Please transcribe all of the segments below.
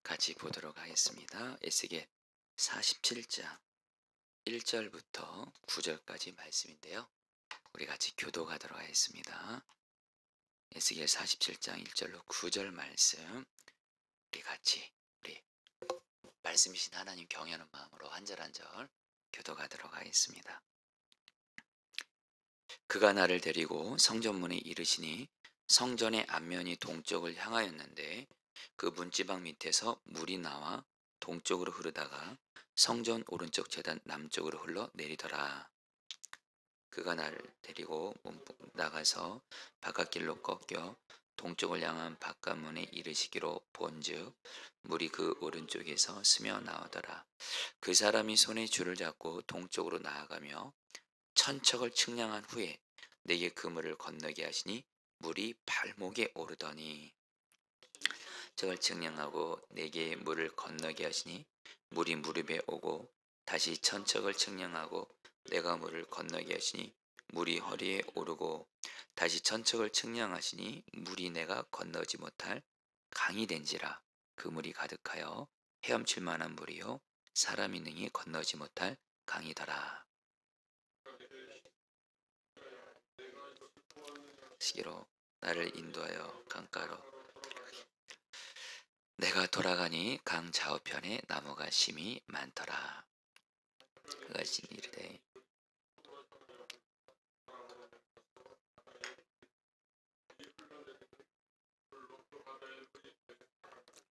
같이 보도록 하겠습니다. 에스겔 47장 1절부터 9절까지 말씀인데요. 우리 같이 교독하도록 하겠습니다. 에스겔 47장 1절로 9절 말씀 우리 말씀이신 하나님 경외하는 마음으로 한 절 한 절 교독하도록 하겠습니다. 그가 나를 데리고 성전문에 이르시니 성전의 앞면이 동쪽을 향하였는데 그 문지방 밑에서 물이 나와 동쪽으로 흐르다가 성전 오른쪽 제단 남쪽으로 흘러 내리더라. 그가 나를 데리고 나가서 바깥길로 꺾여 동쪽을 향한 바깥문에 이르시기로 본즉 물이 그 오른쪽에서 스며 나오더라. 그 사람이 손에 줄을 잡고 동쪽으로 나아가며 천척을 측량한 후에 내게 그 물을 건너게 하시니 물이 발목에 오르더니 저걸 측량하고 내게 물을 건너게 하시니 물이 무릎에 오고 다시 천척을 측량하고 내가 물을 건너게 하시니 물이 허리에 오르고 다시 천척을 측량하시니 물이 내가 건너지 못할 강이 된지라. 그 물이 가득하여 헤엄칠 만한 물이요 사람이 능히 건너지 못할 강이더라. 시기로 나를 인도하여 강가로 내가 돌아가니 강 좌우편에 나무가 심이 많더라. 그가 이르되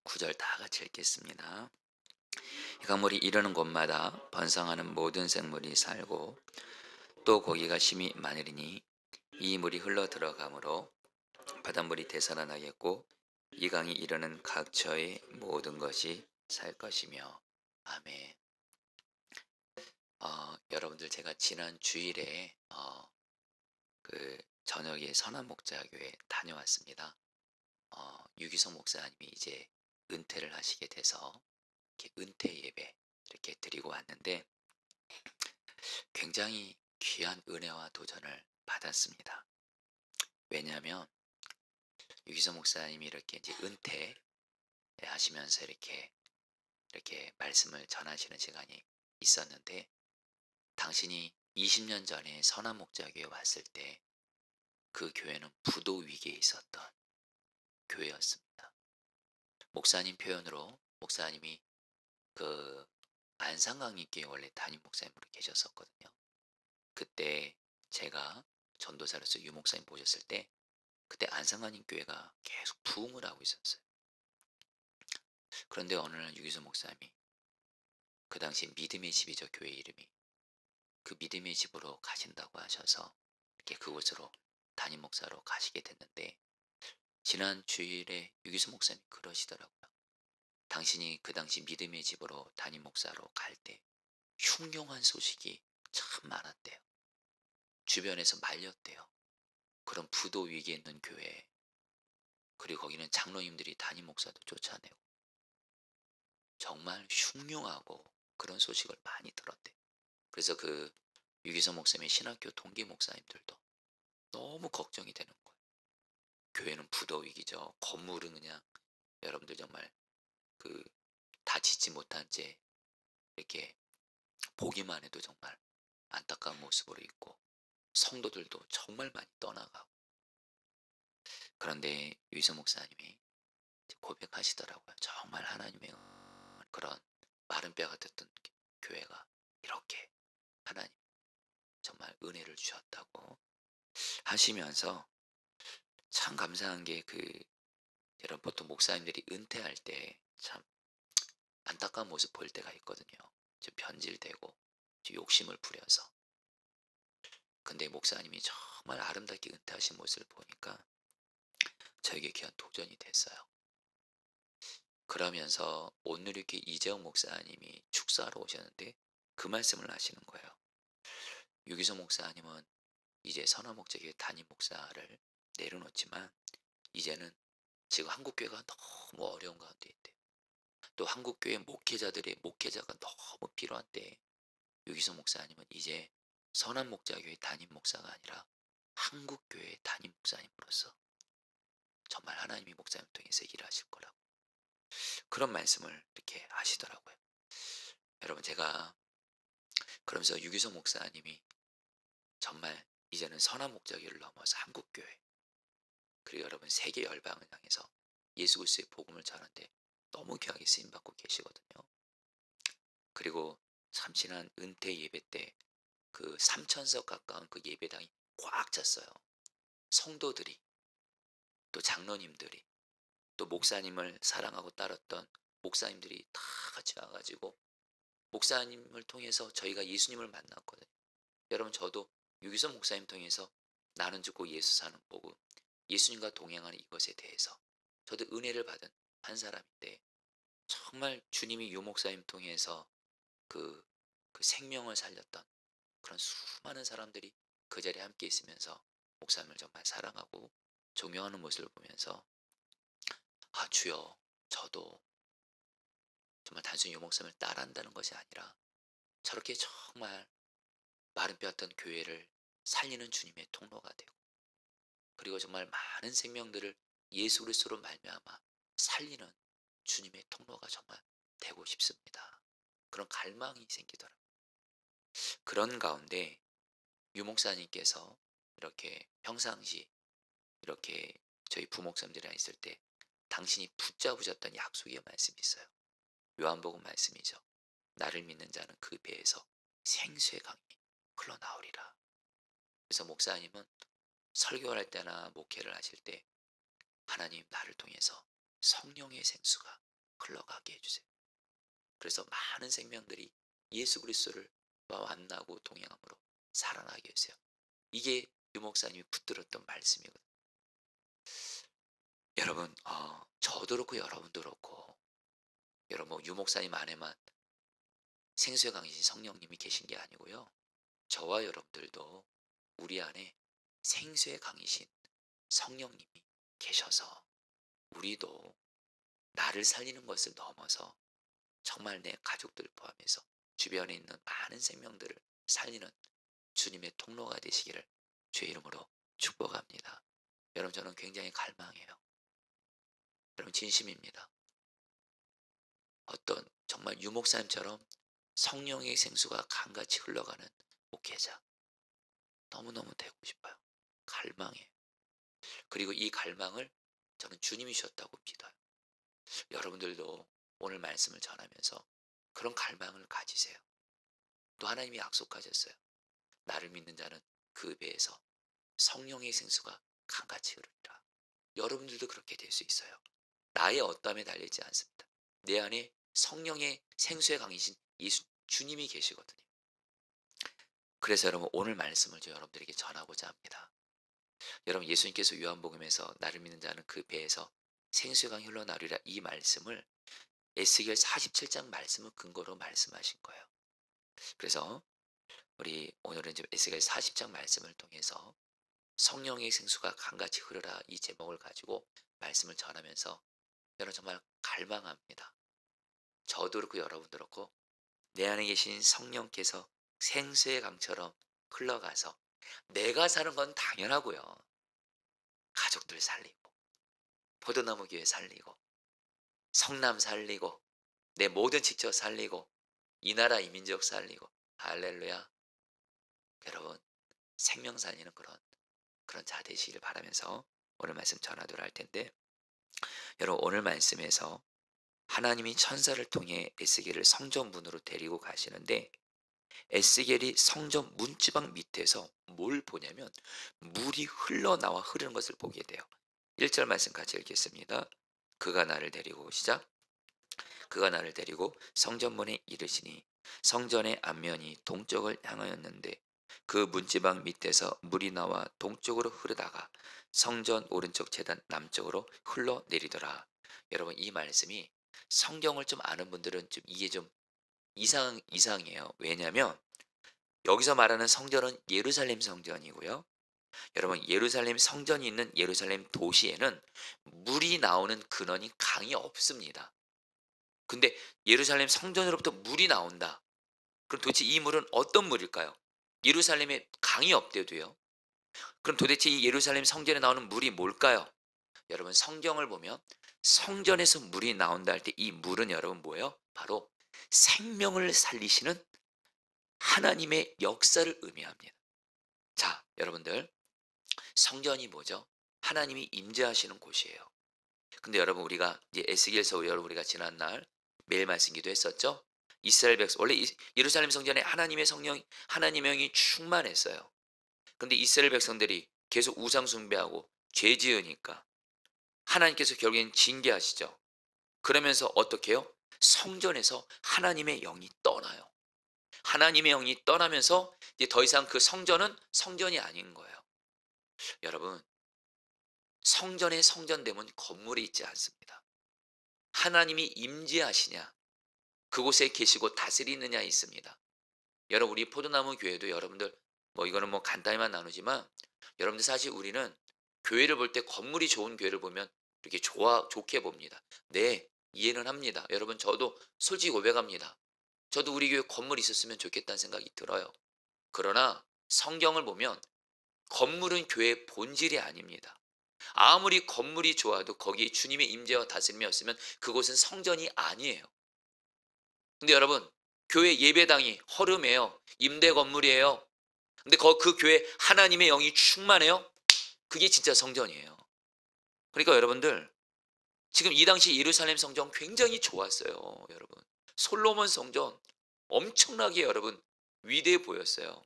9절 다 같이 읽겠습니다. 이 강물이 이르는 곳마다 번성하는 모든 생물이 살고 또 고기가 심이 많으리니 이 물이 흘러 들어가므로 바닷물이 되살아나겠고 이 강이 이르는 각처의 모든 것이 살 것이며. 아멘. 여러분들 제가 지난 주일에 저녁에 선한목자교회 다녀왔습니다. 유기성 목사님이 이제 은퇴를 하시게 돼서 이렇게 은퇴 예배 이렇게 드리고 왔는데 굉장히 귀한 은혜와 도전을 받았습니다. 왜냐하면 유기성 목사님이 이렇게 이제 은퇴 하시면서 이렇게 말씀을 전하시는 시간이 있었는데 당신이 20년 전에 선한목자교회에 왔을 때 그 교회는 부도 위기에 있었던 교회였습니다. 목사님 표현으로 목사님이 그 안산강립교회 원래 담임 목사님으로 계셨었거든요. 그때 제가 전도사로서 유 목사님 보셨을 때 그때 안산강립교회가 계속 부흥을 하고 있었어요. 그런데 어느 날 유기수 목사님이 그 당시 믿음의 집이죠, 교회 이름이. 그 믿음의 집으로 가신다고 하셔서 이렇게 그곳으로 담임 목사로 가시게 됐는데 지난 주일에 유기수 목사님이 그러시더라고요. 당신이 그 당시 믿음의 집으로 담임 목사로 갈 때 흉흉한 소식이 참 많았대요. 주변에서 말렸대요. 그런 부도 위기에 있는 교회, 그리고 거기는 장로님들이 담임 목사도 쫓아내고 정말 흉흉하고 그런 소식을 많이 들었대요. 그래서 그 유기서 목사님의 신학교 동기 목사님들도 너무 걱정이 되는 거예요. 교회는 부도 위기죠. 건물은 그냥 여러분들 정말 다 짓지 못한 채 이렇게 보기만 해도 정말 안타까운 모습으로 있고 성도들도 정말 많이 떠나가고. 그런데 유기서 목사님이 고백하시더라고요. 정말 하나님의 그런 마른 뼈 같았던 교회가 이렇게 하나님 정말 은혜를 주셨다고 하시면서 참 감사한 게 여러분 보통 목사님들이 은퇴할 때 참 안타까운 모습 보일 때가 있거든요. 좀 변질되고 좀 욕심을 부려서. 근데 목사님이 정말 아름답게 은퇴하신 모습을 보니까 저에게 귀한 도전이 됐어요. 그러면서 온누리교회 이재영 목사님이 축사하러 오셨는데 그 말씀을 하시는 거예요. 유기서 목사님은 이제 선화목자교회 담임 목사를 내려놓지만 이제는 지금 한국교회가 너무 어려운 가운데 있대요. 또 한국교회 목회자들의 목회자가 너무 필요한 때 유기서 목사님은 이제 선한목자교회 담임 목사가 아니라 한국교회 담임 목사님으로서 정말 하나님이 목사님을 통해서 일하실 거라고 그런 말씀을 이렇게 하시더라고요. 여러분 제가 그러면서 유기성 목사님이 정말 이제는 선한 목자기를 넘어서 한국교회 그리고 여러분 세계 열방을 향해서 예수 그리스도의 복음을 전하는데 너무 귀하게 쓰임 받고 계시거든요. 그리고 참 지난 은퇴 예배 때 그 3,000석 가까운 그 예배당이 꽉 찼어요. 성도들이 또 장로님들이 또 목사님을 사랑하고 따랐던 목사님들이 다 같이 와가지고 목사님을 통해서 저희가 예수님을 만났거든요. 여러분 저도 유기성 목사님 통해서 나는 죽고 예수 사는 복음 예수님과 동행하는 이것에 대해서 저도 은혜를 받은 한 사람인데 정말 주님이 유 목사님 통해서 그, 그 생명을 살렸던 그런 수많은 사람들이 그 자리에 함께 있으면서 목사님을 정말 사랑하고 존경하는 모습을 보면서 아 주여 저도 정말 단순히 유 목사님을 따라한다는 것이 아니라 저렇게 정말 마른 뼈였던 교회를 살리는 주님의 통로가 되고 그리고 정말 많은 생명들을 예수 그리스도로 말미암아 살리는 주님의 통로가 정말 되고 싶습니다. 그런 갈망이 생기더라고요. 그런 가운데 유 목사님께서 이렇게 평상시 이렇게 저희 부목사님들이랑 있을 때 당신이 붙잡으셨던 약속의 말씀이 있어요. 요한복음 말씀이죠. 나를 믿는 자는 그 배에서 생수의 강이 흘러나오리라. 그래서 목사님은 설교할 때나 목회를 하실 때 하나님 나를 통해서 성령의 생수가 흘러가게 해주세요. 그래서 많은 생명들이 예수 그리스도를 만나고 동행함으로 살아나게 해주세요. 이게 유 목사님이 붙들었던 말씀이거든요. 여러분 저도 그렇고 여러분도 그렇고 여러분 유 목사님 안에만 생수의 강이신 성령님이 계신 게 아니고요. 저와 여러분들도 우리 안에 생수의 강이신 성령님이 계셔서 우리도 나를 살리는 것을 넘어서 정말 내 가족들을 포함해서 주변에 있는 많은 생명들을 살리는 주님의 통로가 되시기를 주의 이름으로 축복합니다. 여러분 저는 굉장히 갈망해요. 여러분 진심입니다. 어떤 정말 유 목사님처럼 성령의 생수가 강같이 흘러가는 목회자 너무너무 되고 싶어요. 갈망해요. 그리고 이 갈망을 저는 주님이 주셨다고 믿어요. 여러분들도 오늘 말씀을 전하면서 그런 갈망을 가지세요. 또 하나님이 약속하셨어요. 나를 믿는 자는 그 배에서 성령의 생수가 강같이 흐르리라. 여러분들도 그렇게 될 수 있어요. 나의 어떠함에 달리지 않습니다. 내 안에 성령의 생수의 강이신 예수 주님이 계시거든요. 그래서 여러분 오늘 말씀을 저 여러분들에게 전하고자 합니다. 여러분 예수님께서 요한복음에서 나를 믿는 자는 그 배에서 생수의 강이 흘러나오리라 이 말씀을 에스겔 47장 말씀을 근거로 말씀하신 거예요. 그래서 우리 오늘은 지금 에스겔 40장 말씀을 통해서 성령의 생수가 강같이 흐르라 이 제목을 가지고 말씀을 전하면서 여러분 정말 갈망합니다. 저도 그렇고 여러분도 그렇고 내 안에 계신 성령께서 생수의 강처럼 흘러가서 내가 사는 건 당연하고요. 가족들 살리고 포도나무 교회 살리고 성남 살리고 내 모든 직접 살리고 이 나라 이 민족 살리고 할렐루야. 여러분 생명 살리는 그런 자 되시기를 바라면서 오늘 말씀 전하도록 할 텐데 여러분 오늘 말씀에서 하나님이 천사를 통해 에스겔을 성전 문으로 데리고 가시는데 에스겔이 성전 문지방 밑에서 뭘 보냐면 물이 흘러나와 흐르는 것을 보게 돼요. 1절 말씀 같이 읽겠습니다. 그가 나를 데리고 시작. 그가 나를 데리고 성전문에 이르시니 성전의 앞면이 동쪽을 향하였는데 그 문지방 밑에서 물이 나와 동쪽으로 흐르다가 성전 오른쪽 제단 남쪽으로 흘러내리더라. 여러분 이 말씀이 성경을 좀 아는 분들은 좀 이게 좀 이상해요. 왜냐하면 여기서 말하는 성전은 예루살렘 성전이고요. 여러분 예루살렘 성전이 있는 예루살렘 도시에는 물이 나오는 근원이 강이 없습니다. 근데 예루살렘 성전으로부터 물이 나온다. 그럼 도대체 이 물은 어떤 물일까요? 예루살렘에 강이 없대도요. 그럼 도대체 이 예루살렘 성전에 나오는 물이 뭘까요? 여러분 성경을 보면 성전에서 물이 나온다 할 때 이 물은 여러분 뭐예요? 바로 생명을 살리시는 하나님의 역사를 의미합니다. 자, 여러분들 성전이 뭐죠? 하나님이 임재하시는 곳이에요. 근데 여러분 우리가 이제 에스겔서 여러분 우리가 지난날 매일 말씀 기도했었죠? 이스라엘 백성 원래 예루살렘 성전에 하나님의 성령 하나님의 영이 충만했어요. 근데 이스라엘 백성들이 계속 우상 숭배하고 죄 지으니까 하나님께서 결국엔 징계하시죠. 그러면서 어떻게 해요? 성전에서 하나님의 영이 떠나요. 하나님의 영이 떠나면서 이제 더 이상 그 성전은 성전이 아닌 거예요. 여러분 성전의 성전됨은 건물이 있지 않습니다. 하나님이 임재하시냐 그곳에 계시고 다스리느냐 있습니다. 여러분 우리 포도나무 교회도 여러분들 뭐 이거는 뭐 간단히만 나누지만 여러분들 사실 우리는 교회를 볼 때 건물이 좋은 교회를 보면 이렇게 좋게 봅니다. 네, 이해는 합니다. 여러분 저도 솔직히 고백합니다. 저도 우리 교회 건물이 있었으면 좋겠다는 생각이 들어요. 그러나 성경을 보면 건물은 교회의 본질이 아닙니다. 아무리 건물이 좋아도 거기에 주님의 임재와 다스림이 없으면 그곳은 성전이 아니에요. 근데 여러분 교회 예배당이 허름해요. 임대 건물이에요. 근데 그 교회 하나님의 영이 충만해요. 그게 진짜 성전이에요. 그러니까 여러분들 지금 이 당시 예루살렘 성전 굉장히 좋았어요. 여러분 솔로몬 성전 엄청나게 여러분 위대해 보였어요.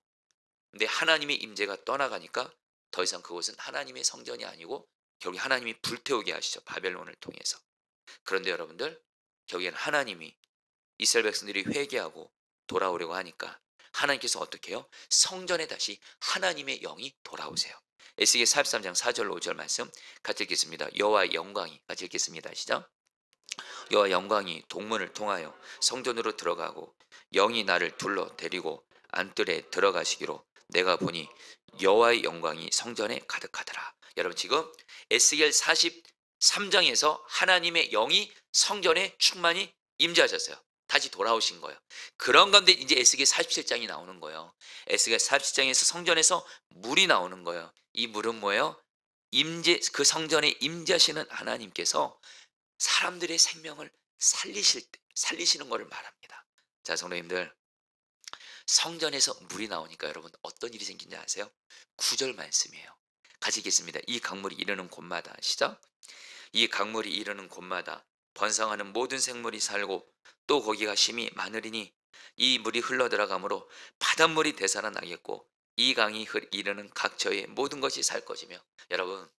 근데 하나님의 임재가 떠나가니까 더 이상 그곳은 하나님의 성전이 아니고 결국 하나님이 불태우게 하시죠. 바벨론을 통해서. 그런데 여러분들 결국에는 하나님이 이스라엘 백성들이 회개하고 돌아오려고 하니까 하나님께서 어떻게 해요? 성전에 다시 하나님의 영이 돌아오세요. 에스겔 43장 4절로 5절 말씀 같이 읽겠습니다. 여호와의 영광이 같이 읽겠습니다. 시작. 여호와 영광이 동문을 통하여 성전으로 들어가고 영이 나를 둘러 데리고 안뜰에 들어가시기로 내가 보니 여호와의 영광이 성전에 가득하더라. 여러분 지금 에스겔 43장에서 하나님의 영이 성전에 충만히 임재하셨어요. 다시 돌아오신 거예요. 그런 건데 이제 에스겔 47장이 나오는 거예요. 에스겔 47장에서 성전에서 물이 나오는 거예요. 이 물은 뭐예요? 그 성전에 임재하시는 하나님께서 사람들의 생명을 살리시는 것을 말합니다. 자, 성도님들 성전에서 물이 나오니까 여러분 어떤 일이 생긴지 아세요? 9절 말씀이에요. 같이 읽겠습니다. 이 강물이 이르는 곳마다 시작. 이 강물이 이르는 곳마다 번성하는 모든 생물이 살고 또 거기가 심히 많으리니 이 물이 흘러들어가므로 바닷물이 되살아나겠고 이 강이 이르는 각처의 모든 것이 살 것이며. 여러분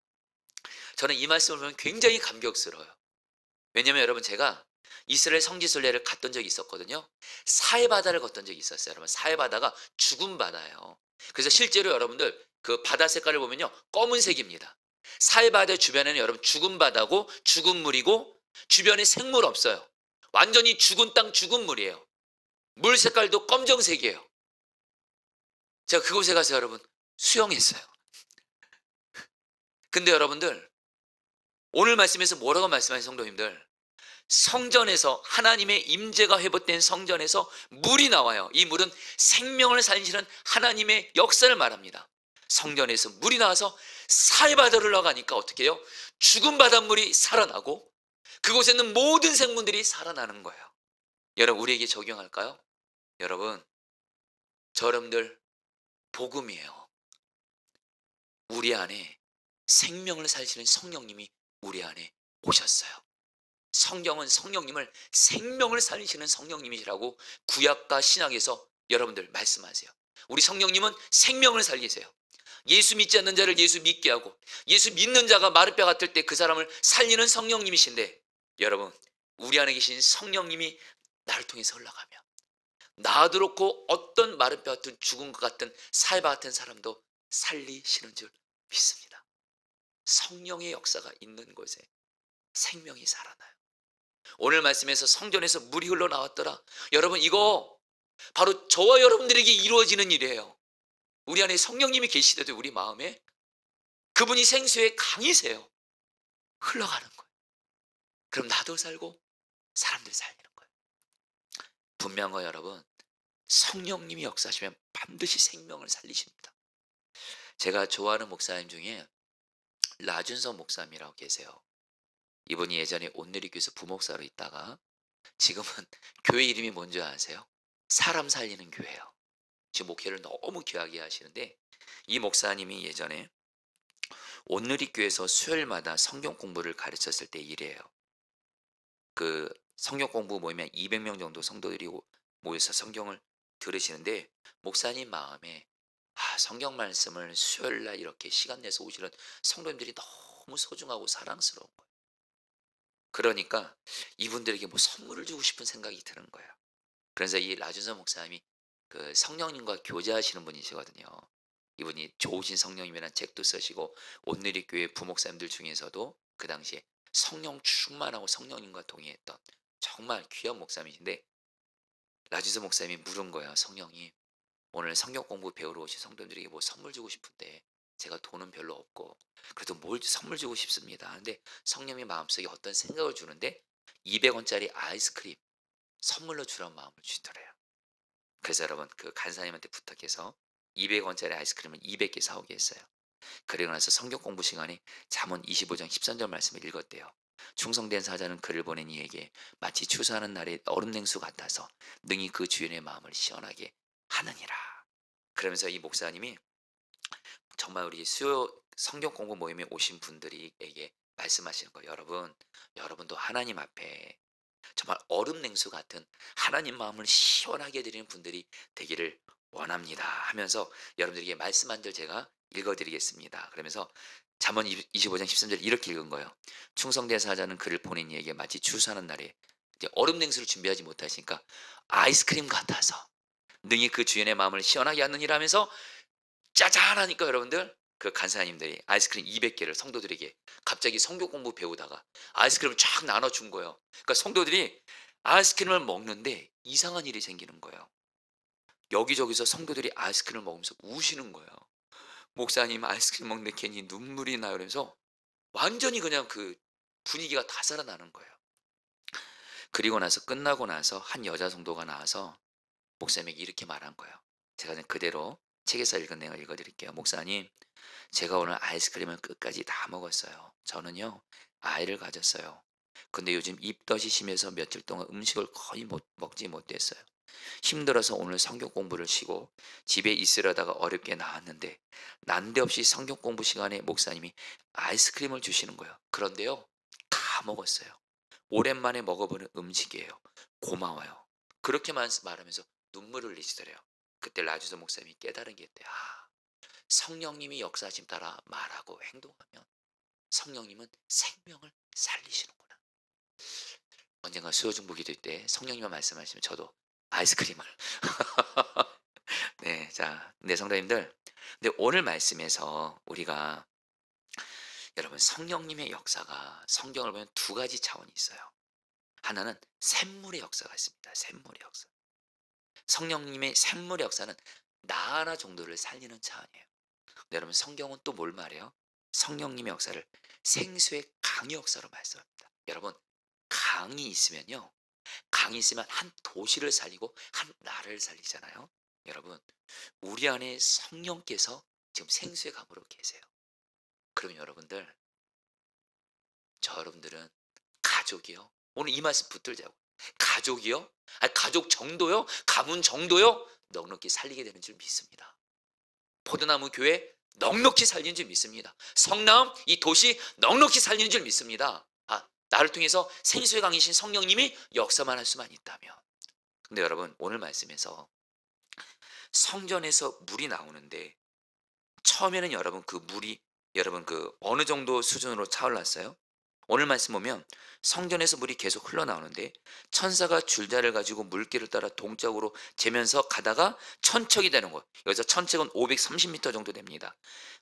저는 이 말씀을 보면 굉장히 감격스러워요. 왜냐면 여러분 제가 이스라엘 성지순례를 갔던 적이 있었거든요. 사해바다를 걷던 적이 있었어요. 여러분 사해바다가 죽은 바다예요. 그래서 실제로 여러분들 그 바다 색깔을 보면요 검은색입니다. 사해바다 주변에는 여러분 죽은 바다고 죽은 물이고 주변에 생물 없어요. 완전히 죽은 땅 죽은 물이에요. 물 색깔도 검정색이에요. 제가 그곳에 가서 여러분 수영했어요. 근데 여러분들 오늘 말씀에서 뭐라고 말씀하신 성도님들, 성전에서 하나님의 임재가 회복된 성전에서 물이 나와요. 이 물은 생명을 살리시는 하나님의 역사를 말합니다. 성전에서 물이 나와서 사해바다를 흘러가니까 어떻게 해요? 죽은 바닷물이 살아나고 그곳에 있는 모든 생물들이 살아나는 거예요. 여러분 우리에게 적용할까요? 여러분 여러분들 복음이에요. 우리 안에 생명을 살리시는 성령님이 우리 안에 오셨어요. 성경은 성령님을 생명을 살리시는 성령님이시라고 구약과 신약에서 여러분들 말씀하세요. 우리 성령님은 생명을 살리세요. 예수 믿지 않는 자를 예수 믿게 하고 예수 믿는 자가 마른 뼈 같을 때 그 사람을 살리는 성령님이신데, 여러분 우리 안에 계신 성령님이 나를 통해서 흘러가며 나도 그렇고 어떤 마른 뼈 같은 죽은 것 같은 사해바 같은 사람도 살리시는 줄 믿습니다. 성령의 역사가 있는 곳에 생명이 살아나요. 오늘 말씀에서 성전에서 물이 흘러나왔더라. 여러분 이거 바로 저와 여러분들에게 이루어지는 일이에요. 우리 안에 성령님이 계시더라도 우리 마음에 그분이 생수의 강이세요. 흘러가는 거예요. 그럼 나도 살고 사람들 살리는 거예요. 분명한 거 여러분, 성령님이 역사하시면 반드시 생명을 살리십니다. 제가 좋아하는 목사님 중에 라준서 목사님이라고 계세요. 이분이 예전에 온누리교에서 부목사로 있다가 지금은 교회 이름이 뭔지 아세요? 사람 살리는 교회예요. 지금 목회를 너무 귀하게 하시는데 이 목사님이 예전에 온누리교에서 수요일마다 성경 공부를 가르쳤을 때 일이에요. 그 성경 공부 모이면 200명 정도 성도들이 모여서 성경을 들으시는데 목사님 마음에 성경 말씀을 수요일 날 이렇게 시간 내서 오시는 성도님들이 너무 소중하고 사랑스러운 거예요. 그러니까 이분들에게 뭐 선물을 주고 싶은 생각이 드는 거예요. 그래서 이 라준서 목사님이 그 성령님과 교제하시는 분이시거든요. 이분이 좋으신 성령님이라는 책도 쓰시고 온누리교회 부목사님들 중에서도 그 당시에 성령 충만하고 성령님과 동의했던 정말 귀한 목사님이신데 라준서 목사님이 물은 거야. 성령님, 오늘 성경 공부 배우러 오신 성도들에게 뭐 선물 주고 싶은데 제가 돈은 별로 없고 그래도 뭘 선물 주고 싶습니다. 근데 성령님 마음속에 어떤 생각을 주는데 200원짜리 아이스크림 선물로 주라는 마음을 주시더래요. 그래서 여러분 그 간사님한테 부탁해서 200원짜리 아이스크림을 200개 사오게 했어요. 그리고 나서 성경 공부 시간에 잠언 25장 13절 말씀을 읽었대요. 충성된 사자는 그를 보낸 이에게 마치 추수하는 날의 얼음 냉수 같아서 능히 그 주인의 마음을 시원하게 하느니라. 그러면서 이 목사님이 정말 우리 수요 성경 공부 모임에 오신 분들에게 말씀하시는 거예요. 여러분도 하나님 앞에 정말 얼음 냉수 같은 하나님 마음을 시원하게 해드리는 분들이 되기를 원합니다 하면서 여러분들에게 말씀 한 절 제가 읽어드리겠습니다. 그러면서 잠언 25장 13절 이렇게 읽은 거예요. 충성된 사자는 그를 보낸 이에게 마치 추수하는 날에 이제 얼음 냉수를 준비하지 못하시니까 아이스크림 같아서 능히 그 주인의 마음을 시원하게 하느니라 하면서 짜잔 하니까 여러분들 그 간사님들이 아이스크림 200개를 성도들에게 갑자기 성경 공부 배우다가 아이스크림을 쫙 나눠준 거예요. 그러니까 성도들이 아이스크림을 먹는데 이상한 일이 생기는 거예요. 여기저기서 성도들이 아이스크림을 먹으면서 우시는 거예요. 목사님 아이스크림 먹는데 괜히 눈물이 나요. 그러면서 완전히 그냥 그 분위기가 다 살아나는 거예요. 그리고 나서 끝나고 나서 한 여자 성도가 나와서 목사님에게 이렇게 말한 거예요. 제가 그대로 책에서 읽은 내용을 읽어드릴게요. 목사님, 제가 오늘 아이스크림을 끝까지 다 먹었어요. 저는요 아이를 가졌어요. 근데 요즘 입덧이 심해서 며칠 동안 음식을 거의 먹지 못했어요. 힘들어서 오늘 성경 공부를 쉬고 집에 있으려다가 어렵게 나왔는데 난데없이 성경 공부 시간에 목사님이 아이스크림을 주시는 거예요. 그런데요 다 먹었어요. 오랜만에 먹어보는 음식이에요. 고마워요. 그렇게 말하면서 눈물을 흘리시더래요. 그때 라주서 목사님이 깨달은 게 있대요. 성령님이 역사하심 따라 말하고 행동하면 성령님은 생명을 살리시는구나. 언젠가 수요중보 기도회 때 성령님만 말씀하시면 저도 아이스크림을 네, 자, 네 성도님들, 근데 오늘 말씀에서 우리가 여러분 성령님의 역사가 성경을 보면 두 가지 차원이 있어요. 하나는 샘물의 역사가 있습니다. 샘물의 역사. 성령님의 샘물의 역사는 나 하나 정도를 살리는 차원이에요. 근데 여러분 성경은 또 뭘 말해요? 성령님의 역사를 생수의 강의 역사로 말씀합니다. 여러분 강이 있으면요, 강이 있으면 한 도시를 살리고 한 나라를 살리잖아요. 여러분 우리 안에 성령께서 지금 생수의 강으로 계세요. 그러면 여러분들은 가족이요. 오늘 이 말씀 붙들자고. 가족이요? 아니, 가족 정도요? 가문 정도요? 넉넉히 살리게 되는 줄 믿습니다. 포도나무 교회 넉넉히 살리는 줄 믿습니다. 성남 이 도시 넉넉히 살리는 줄 믿습니다. 나를 통해서 생수의 강이신 성령님이 역사만 할 수만 있다면. 근데 여러분 오늘 말씀에서 성전에서 물이 나오는데 처음에는 여러분 그 물이 그 어느 정도 수준으로 차올랐어요? 오늘 말씀 보면 성전에서 물이 계속 흘러나오는데 천사가 줄자를 가지고 물길을 따라 동쪽으로 재면서 가다가 천척이 되는 곳, 여기서 천척은 530m 정도 됩니다.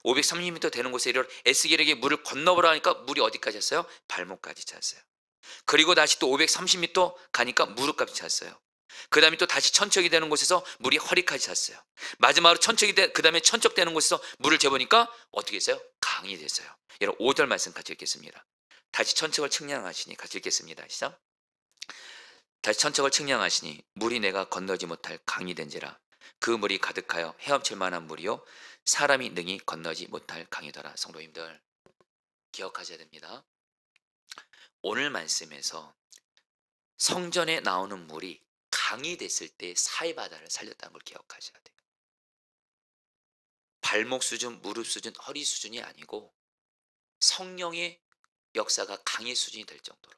530m 되는 곳에 이르러 에스겔에게 물을 건너보라 하니까 물이 어디까지 찼어요? 발목까지 찼어요. 그리고 다시 또 530m 가니까 무릎까지 찼어요. 그 다음에 또 다시 천척이 되는 곳에서 물이 허리까지 찼어요. 마지막으로 그 다음에 천척 되는 곳에서 물을 재보니까 어떻게 했어요? 강이 됐어요. 여러분 5절 말씀 같이 읽겠습니다. 다시 천척을 측량하시니 같이 읽겠습니다. 시작. 다시 천척을 측량하시니 물이 내가 건너지 못할 강이 된지라. 그 물이 가득하여 헤엄칠 만한 물이요 사람이 능히 건너지 못할 강이더라. 성도님들, 기억하셔야 됩니다. 오늘 말씀에서 성전에 나오는 물이 강이 됐을 때 사해바다를 살렸다는 걸 기억하셔야 돼요. 발목 수준, 무릎 수준, 허리 수준이 아니고 성령의 역사가 강의 수준이 될 정도로.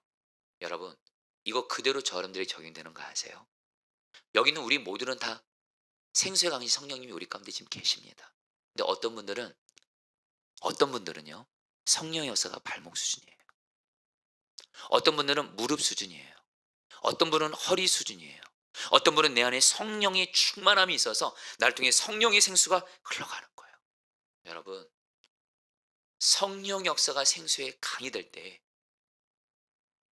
여러분, 이거 그대로 저런들이 적용되는 거 아세요? 여기는 우리 모두는 다 생수의 강이 성령님이 우리 가운데 지금 계십니다. 근데 어떤 분들은요, 성령의 역사가 발목 수준이에요. 어떤 분들은 무릎 수준이에요. 어떤 분은 허리 수준이에요. 어떤 분은 내 안에 성령의 충만함이 있어서 날 통해 성령의 생수가 흘러가는 거예요. 여러분, 성령 역사가 생수의 강이 될 때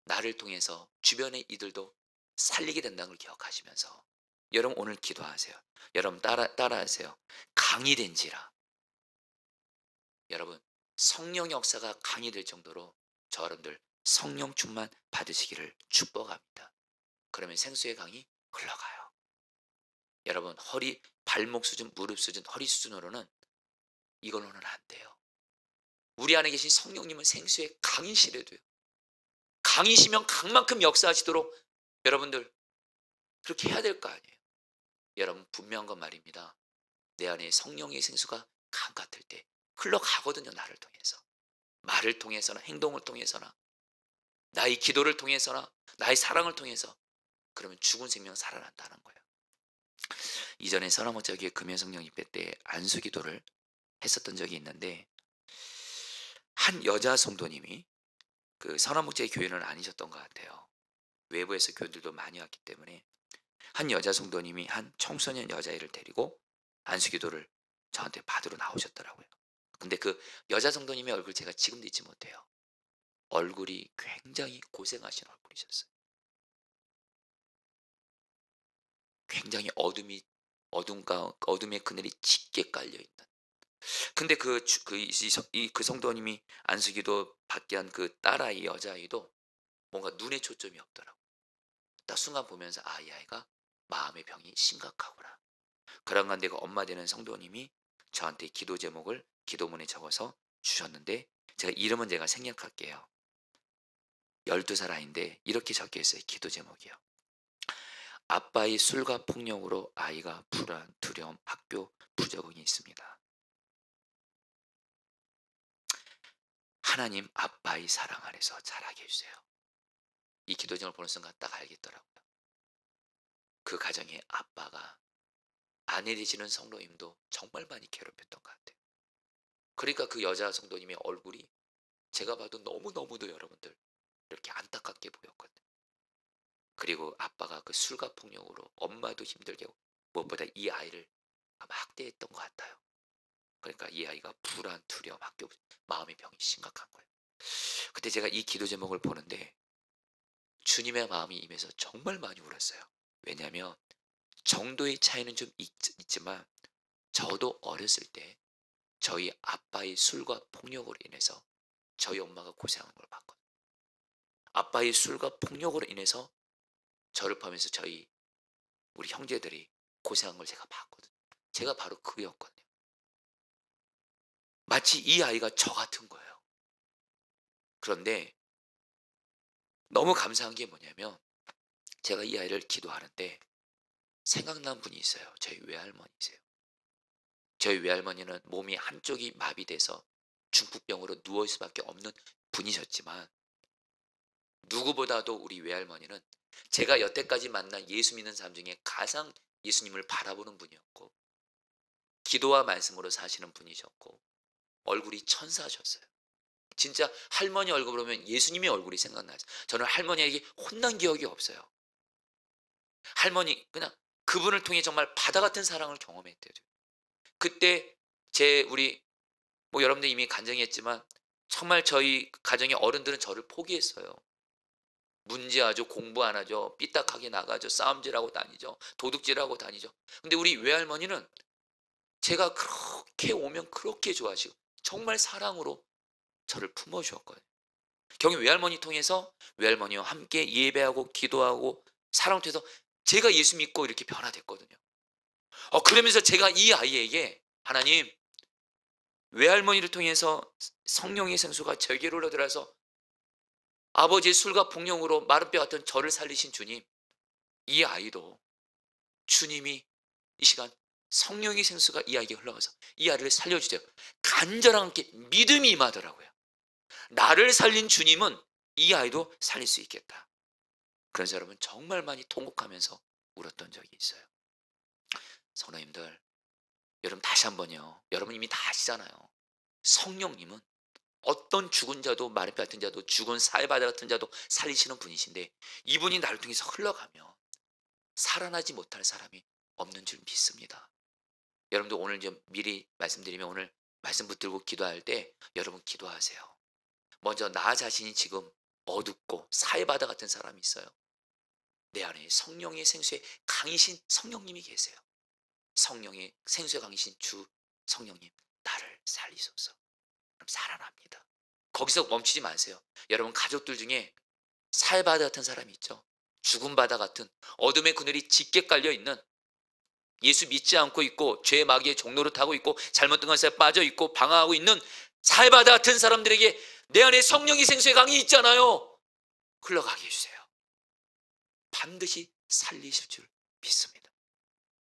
나를 통해서 주변의 이들도 살리게 된다는 걸 기억하시면서 여러분 오늘 기도하세요. 여러분 따라하세요. 강이 된지라. 여러분 성령 역사가 강이 될 정도로 여러분들 성령 충만 받으시기를 축복합니다. 그러면 생수의 강이 흘러가요. 여러분 발목 수준, 무릎 수준, 허리 수준으로는 이걸로는 안 돼요. 우리 안에 계신 성령님은 생수의 강이시래도요. 강이시면 강만큼 역사하시도록 여러분들 그렇게 해야 될 거 아니에요. 여러분 분명한 건 말입니다. 내 안에 성령의 생수가 강 같을 때 흘러가거든요. 나를 통해서. 말을 통해서나 행동을 통해서나 나의 기도를 통해서나 나의 사랑을 통해서 그러면 죽은 생명 살아난다는 거예요. 이전에 서남호자교회 금연성령 입회 때 안수기도를 했었던 적이 있는데 한 여자 성도님이 그 서남목자의 교회는 아니셨던 것 같아요. 외부에서 교인들도 많이 왔기 때문에 한 여자 성도님이 한 청소년 여자애를 데리고 안수기도를 저한테 받으러 나오셨더라고요. 근데 그 여자 성도님의 얼굴 제가 지금도 잊지 못해요. 얼굴이 굉장히 고생하신 얼굴이셨어요. 굉장히 어둠의 그늘이 짙게 깔려있는. 근데 그 성도님이 안수기도 받게 한 그 딸아이 여자아이도 뭔가 눈에 초점이 없더라고. 딱 순간 보면서 이 아이가 마음의 병이 심각하구나. 그런 가운데 그 엄마 되는 성도님이 저한테 기도 제목을 기도문에 적어서 주셨는데 제가 이름은 제가 생략할게요. 12살 아이인데 이렇게 적혀 있어요. 기도 제목이요. 아빠의 술과 폭력으로 아이가 불안, 두려움, 학교 부적응이 있습니다. 하나님 아빠의 사랑 안에서 자라게 해주세요. 이 기도 제목을 보는 순간 딱 알겠더라고요. 그 가정에 아빠가 아내 되시는 성도님도 정말 많이 괴롭혔던 것 같아요. 그러니까 그 여자 성도님의 얼굴이 제가 봐도 너무너무도 여러분들 이렇게 안타깝게 보였거든요. 그리고 아빠가 그 술과 폭력으로 엄마도 힘들게 하고 무엇보다 이 아이를 아마 학대했던 것 같아요. 그러니까 이 아이가 불안, 두려움, 학교 마음의 병이 심각한 거예요. 그때 제가 이 기도 제목을 보는데 주님의 마음이 임해서 정말 많이 울었어요. 왜냐하면 정도의 차이는 좀 있지만 저도 어렸을 때 저희 아빠의 술과 폭력으로 인해서 저희 엄마가 고생하는 걸 봤거든요. 아빠의 술과 폭력으로 인해서 저를 포함해서 우리 형제들이 고생한 걸 제가 봤거든요. 제가 바로 그였거든요. 마치 이 아이가 저 같은 거예요. 그런데 너무 감사한 게 뭐냐면 제가 이 아이를 기도하는데 생각난 분이 있어요. 저희 외할머니세요. 저희 외할머니는 몸이 한쪽이 마비돼서 중풍병으로 누워 있을 수밖에 없는 분이셨지만 누구보다도 우리 외할머니는 제가 여태까지 만난 예수 믿는 사람 중에 가장 예수님을 바라보는 분이었고 기도와 말씀으로 사시는 분이셨고 얼굴이 천사셨어요. 진짜 할머니 얼굴 보면 예수님의 얼굴이 생각나죠. 저는 할머니에게 혼난 기억이 없어요. 할머니 그냥 그분을 통해 정말 바다 같은 사랑을 경험했대요. 그때 우리 여러분들 이미 간증했지만 정말 저희 가정의 어른들은 저를 포기했어요. 문제하죠. 공부 안 하죠. 삐딱하게 나가죠. 싸움질하고 다니죠. 도둑질하고 다니죠. 근데 우리 외할머니는 제가 그렇게 오면 그렇게 좋아하시고 정말 사랑으로 저를 품어주었거든요. 경희 외할머니 통해서 외할머니와 함께 예배하고 기도하고 사랑을 통해서 제가 예수 믿고 이렇게 변화됐거든요. 그러면서 제가 이 아이에게 하나님 외할머니를 통해서 성령의 생수가 저에게로 흘러들어서 아버지의 술과 폭력으로 마른 뼈 같은 저를 살리신 주님, 이 아이도 주님이 이 시간 성령의 생수가 이 아이에게 흘러가서 이 아이를 살려주세요. 간절하게 믿음이 임하더라고요. 나를 살린 주님은 이 아이도 살릴 수 있겠다. 그래서 여러분 정말 많이 통곡하면서 울었던 적이 있어요. 성도님들, 여러분 다시 한번요. 여러분 이미 다 아시잖아요. 성령님은 어떤 죽은 자도 마른 뼈 같은 자도 죽은 사해바다 같은 자도 살리시는 분이신데 이분이 나를 통해서 흘러가면 살아나지 못할 사람이 없는 줄 믿습니다. 여러분도 오늘 좀 미리 말씀드리면 오늘 말씀 붙들고 기도할 때 여러분 기도하세요. 먼저 나 자신이 지금 어둡고 사해바다 같은 사람이 있어요. 내 안에 성령의 생수에 강이신 성령님이 계세요. 성령의 생수에 강이신 주 성령님, 나를 살리소서. 그럼 살아납니다. 거기서 멈추지 마세요. 여러분 가족들 중에 사해바다 같은 사람이 있죠. 죽은 바다 같은 어둠의 그늘이 짙게 깔려 있는, 예수 믿지 않고 있고 죄의 마귀의 종로를 타고 있고 잘못된 것에 빠져 있고 방황하고 있는 사해바다 같은 사람들에게 내 안에 성령의 생수의 강이 있잖아요. 흘러가게 해주세요. 반드시 살리실 줄 믿습니다.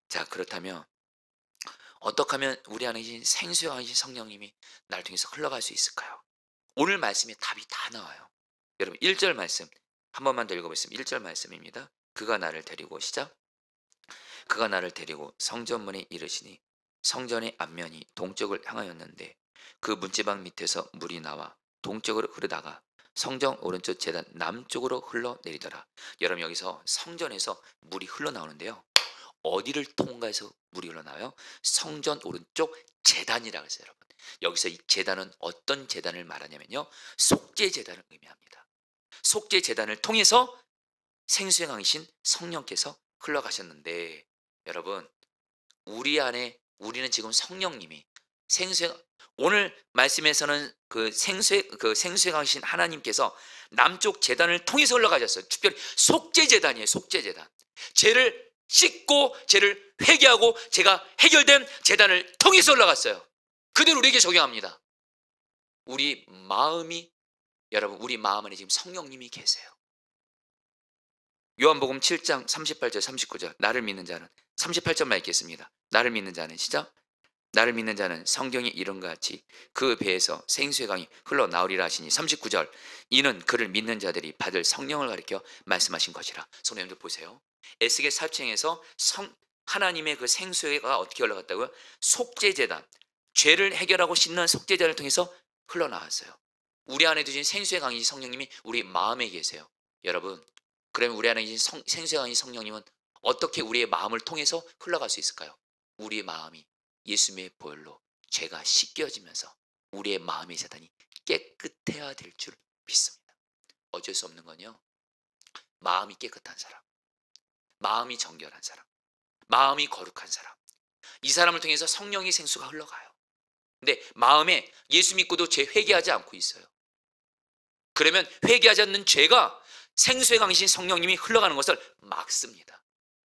자, 그렇다면 어떻게 하면 우리 안에 계신 생수의 강이신 성령님이 나를 통해서 흘러갈 수 있을까요? 오늘 말씀에 답이 다 나와요. 여러분 1절 말씀 한 번만 더 읽어보겠습니다. 1절 말씀입니다. 그가 나를 데리고, 시작. 그가 나를 데리고 성전문에 이르시니 성전의 앞면이 동쪽을 향하였는데 그 문지방 밑에서 물이 나와 동쪽으로 흐르다가 성전 오른쪽 제단 남쪽으로 흘러내리더라. 여러분 여기서 성전에서 물이 흘러나오는데요. 어디를 통과해서 물이 흘러나와요? 성전 오른쪽 제단이라고 했어요. 여러분 여기서 이 제단은 어떤 제단을 말하냐면요, 속죄 제단을 의미합니다. 속죄 제단을 통해서 생수의 강이신 성령께서 흘러가셨는데, 여러분 우리 안에 우리는 지금 성령님이 생수의, 오늘 말씀에서는 그 생수의 강이신 하나님께서 남쪽 제단을 통해서 흘러가셨어요. 특별히 속죄 제단이에요. 속죄 제단. 죄를 씻고 죄를 회개하고 죄가 해결된 제단을 통해서 올라갔어요. 그대로 우리에게 적용합니다. 우리 마음이, 여러분 우리 마음 안에 지금 성령님이 계세요. 요한복음 7장 38절 39절 나를 믿는 자는, 38절만 읽겠습니다. 나를 믿는 자는, 시작. 나를 믿는 자는 성경의 이름과 같이 그 배에서 생수의 강이 흘러나오리라 하시니, 39절 이는 그를 믿는 자들이 받을 성령을 가리켜 말씀하신 것이라. 성도님들 보세요. 에스겔 사층에서 하나님의 그 생수가 어떻게 흘러갔다고요? 속죄제단, 죄를 해결하고 씻는 속죄제단을 통해서 흘러나왔어요. 우리 안에 두신 생수의 강이신 성령님이 우리 마음에 계세요. 여러분 그러면 우리 안에 계신 생수의 강이신 성령님은 어떻게 우리의 마음을 통해서 흘러갈 수 있을까요? 우리의 마음이 예수님의 보혈로 죄가 씻겨지면서 우리의 마음의 재단이 깨끗해야 될 줄 믿습니다. 어쩔 수 없는 건요, 마음이 깨끗한 사람, 마음이 정결한 사람, 마음이 거룩한 사람, 이 사람을 통해서 성령의 생수가 흘러가요. 근데 마음에 예수 믿고도 죄 회개하지 않고 있어요. 그러면 회개하지 않는 죄가 생수의 강이신 성령님이 흘러가는 것을 막습니다.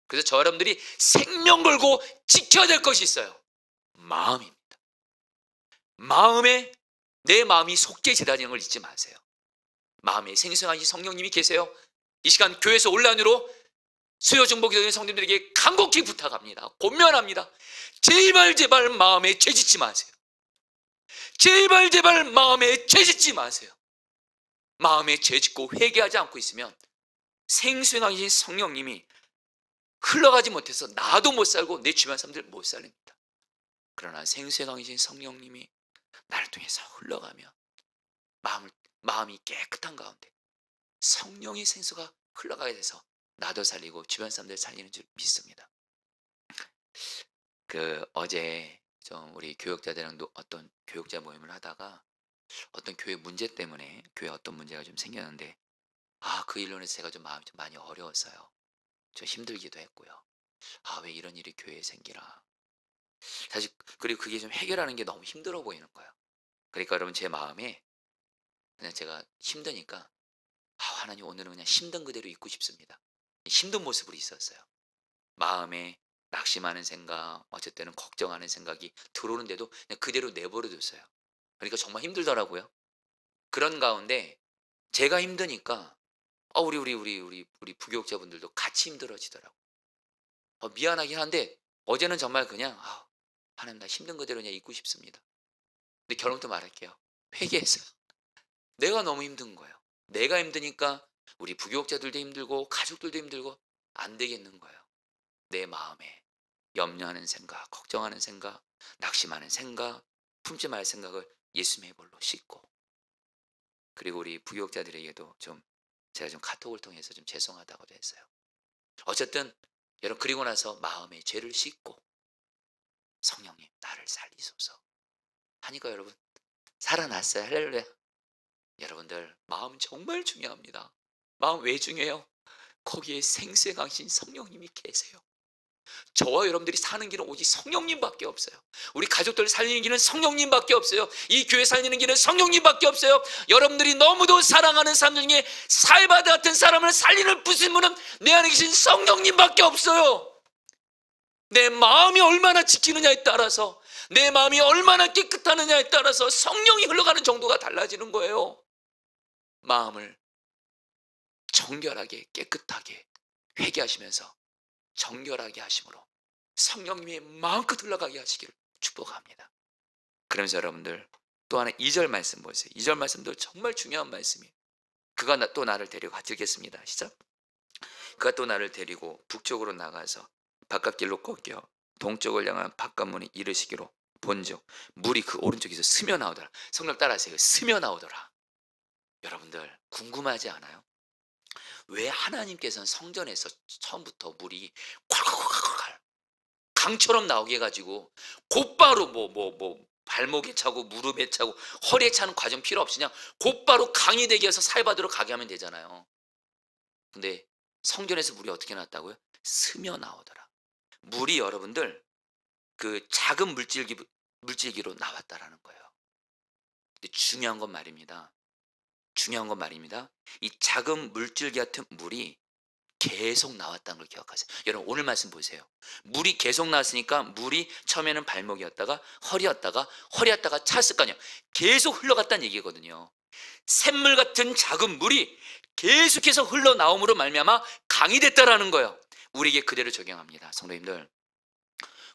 그래서 저 여러분들이 생명 걸고 지켜야 될 것이 있어요. 마음입니다. 마음에, 내 마음이 속죄 제단인 걸 잊지 마세요. 마음에 생수의 강이신 성령님이 계세요. 이 시간 교회에서 온라인으로 수요 중보기도의 성도님들에게 간곡히 부탁합니다. 권면합니다. 제발 마음에 죄짓지 마세요. 제발 마음에 죄짓지 마세요. 마음에 죄짓고 회개하지 않고 있으면 생수의 강이신 성령님이 흘러가지 못해서 나도 못 살고 내 주변 사람들 못 살립니다. 그러나 생수의 강이신 성령님이 나를 통해서 흘러가면 마음이 깨끗한 가운데 성령의 생수가 흘러가게 돼서 나도 살리고 주변 사람들 살리는 줄 믿습니다. 어제 좀 우리 교역자들랑도 어떤 교역자 모임을 하다가 어떤 교회 문제 때문에 교회 어떤 문제가 좀 생겼는데, 그 일로 인해서 제가 좀 마음이 좀 많이 어려웠어요. 좀 힘들기도 했고요. 왜 이런 일이 교회에 생기나. 사실 그리고 그게 좀 해결하는 게 너무 힘들어 보이는 거예요. 그러니까 여러분 제 마음에 그냥 제가 힘드니까 하나님 오늘은 그냥 힘든 그대로 있고 싶습니다. 힘든 모습으로 있었어요. 마음에 낙심하는 생각, 어쩔 때는 걱정하는 생각이 들어오는데도 그냥 그대로 내버려 뒀어요. 그러니까 정말 힘들더라고요. 그런 가운데 제가 힘드니까 우리 부교육자분들도 같이 힘들어지더라고요. 미안하긴 한데 어제는 정말 그냥 하나님 나 힘든 그대로 그냥 있고 싶습니다. 근데 결론부터 말할게요. 회개해서 내가 너무 힘든 거예요. 내가 힘드니까 우리 부교육자들도 힘들고 가족들도 힘들고 안 되겠는 거예요. 내 마음에 염려하는 생각, 걱정하는 생각, 낙심하는 생각, 품지 말 생각을 예수님의 볼로 씻고, 그리고 우리 부교육자들에게도 좀 제가 좀 카톡을 통해서 좀 죄송하다고도 했어요. 어쨌든 여러분 그리고 나서 마음의 죄를 씻고 성령님 나를 살리소서 하니까 여러분 살아났어요. 할렐루야. 여러분들 마음 정말 중요합니다. 마음 왜 중요해요? 거기에 생수의 강신 성령님이 계세요. 저와 여러분들이 사는 길은 오직 성령님밖에 없어요. 우리 가족들 살리는 길은 성령님밖에 없어요. 이 교회 살리는 길은 성령님밖에 없어요. 여러분들이 너무도 사랑하는 사람 중에 사이바드 같은 사람을 살리는 부신분은 내 안에 계신 성령님밖에 없어요. 내 마음이 얼마나 지키느냐에 따라서, 내 마음이 얼마나 깨끗하느냐에 따라서 성령이 흘러가는 정도가 달라지는 거예요. 마음을 정결하게 깨끗하게 회개하시면서 정결하게 하심으로 성령님이 마음껏 흘러가게 하시기를 축복합니다. 그러면서 여러분들 또 하나 2절 말씀 보세요. 2절 말씀도 정말 중요한 말씀이에요. 그가 또 나를 데리고 같이 읽겠습니다. 시작. 그가 또 나를 데리고 북쪽으로 나가서 바깥길로 꺾여 동쪽을 향한 바깥문에 이르시기로 본즉 물이 그 오른쪽에서 스며 나오더라. 성령 따라하세요. 스며 나오더라. 여러분들 궁금하지 않아요? 왜 하나님께서는 성전에서 처음부터 물이 콸콸콸콸 강처럼 나오게 해가지고 곧바로 발목에 차고 무릎에 차고 허리에 차는 과정 필요 없이 그냥 곧바로 강이 되게 해서 살바대로 가게 하면 되잖아요. 근데 성전에서 물이 어떻게 나왔다고요? 스며 나오더라. 물이 여러분들 그 작은 물질기로 나왔다라는 거예요. 근데 중요한 건 말입니다. 이 작은 물질기 같은 물이 계속 나왔다는 걸 기억하세요. 여러분 오늘 말씀 보세요. 물이 계속 나왔으니까 물이 처음에는 발목이었다가 허리였다가 찼을 거 아니에요. 계속 흘러갔다는 얘기거든요. 샘물 같은 작은 물이 계속해서 흘러나옴으로 말미암아 강이 됐다라는 거예요. 우리에게 그대로 적용합니다. 성도님들,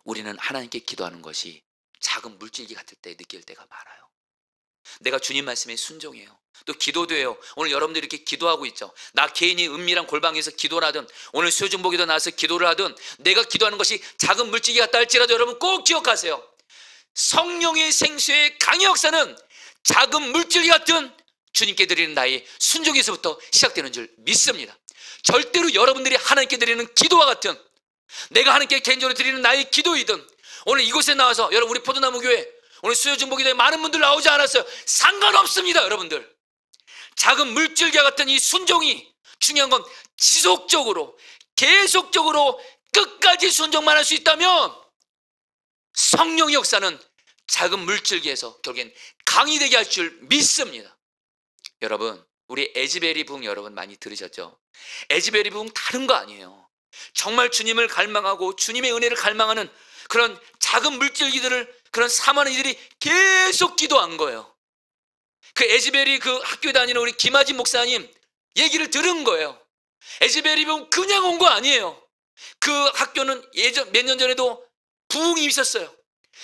우리는 하나님께 기도하는 것이 작은 물질기 같을 때 느낄 때가 많아요. 내가 주님 말씀에 순종해요. 또 기도도 해요. 오늘 여러분들이 이렇게 기도하고 있죠. 나 개인이 은밀한 골방에서 기도를 하든 오늘 수요중보기도 나와서 기도를 하든 내가 기도하는 것이 작은 물질기 같다 할지라도 여러분 꼭 기억하세요. 성령의 생수의 강의 역사는 작은 물질기 같은 주님께 드리는 나의 순종에서부터 시작되는 줄 믿습니다. 절대로 여러분들이 하나님께 드리는 기도와 같은, 내가 하나님께 개인적으로 드리는 나의 기도이든 오늘 이곳에 나와서 여러분 우리 포도나무 교회 오늘 수요중보기도에 많은 분들 나오지 않았어요. 상관없습니다. 여러분들 작은 물질과 같은 이 순종이 중요한 건 지속적으로 계속적으로 끝까지 순종만 할 수 있다면 성령의 역사는 작은 물질기에서 결국엔 강이 되게 할 줄 믿습니다. 여러분 우리 에즈베리 부흥 여러분 많이 들으셨죠? 에즈베리 부흥 다른 거 아니에요. 정말 주님을 갈망하고 주님의 은혜를 갈망하는 그런 작은 물질기들을 그런 사모하는 이들이 계속 기도한 거예요. 그 에즈베리 그 학교에 다니는 우리 김하진 목사님 얘기를 들은 거예요. 에즈베리 부흥 그냥 온 거 아니에요. 그 학교는 예전 몇 년 전에도 부흥이 있었어요.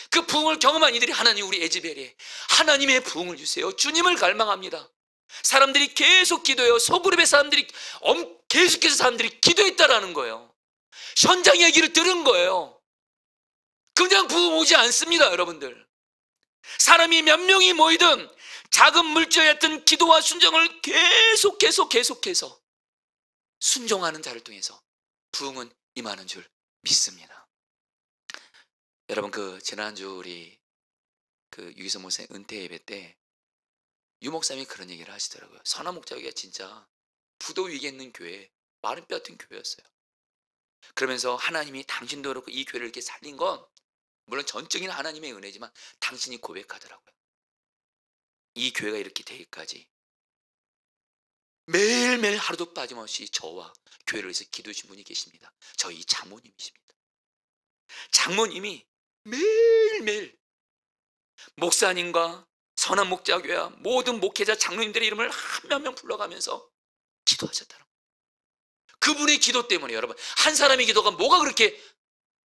그 부흥을 경험한 이들이 하나님 우리 에즈베리에 하나님의 부흥을 주세요. 주님을 갈망합니다. 사람들이 계속 기도해요. 소그룹의 사람들이 계속해서 사람들이 기도했다라는 거예요. 현장 얘기를 들은 거예요. 그냥 부흥 오지 않습니다. 여러분들 사람이 몇 명이 모이든 작은 물질이었던 기도와 순종을 계속해서 순종하는 자를 통해서 부흥은 임하는 줄 믿습니다. 여러분 그 지난주 우리 그 유기성 목사님 은퇴 예배 때 유 목사님이 그런 얘기를 하시더라고요. 선한 목자기가 진짜 부도 위기에 있는 교회, 마른 뼈 같은 교회였어요. 그러면서 하나님이 당신도 그렇고 이 교회를 이렇게 살린 건 물론 전적인 하나님의 은혜지만 당신이 고백하더라고요. 이 교회가 이렇게 되기까지 매일매일 하루도 빠짐없이 저와 교회를 위해서 기도해 주신 분이 계십니다. 저희 장모님이십니다. 장모님이 매일매일 목사님과 선한 목자교회와 모든 목회자 장로님들의 이름을 한 명 한 명 불러가면서 기도하셨다는 거예요. 그분의 기도 때문에 여러분, 한 사람의 기도가 뭐가 그렇게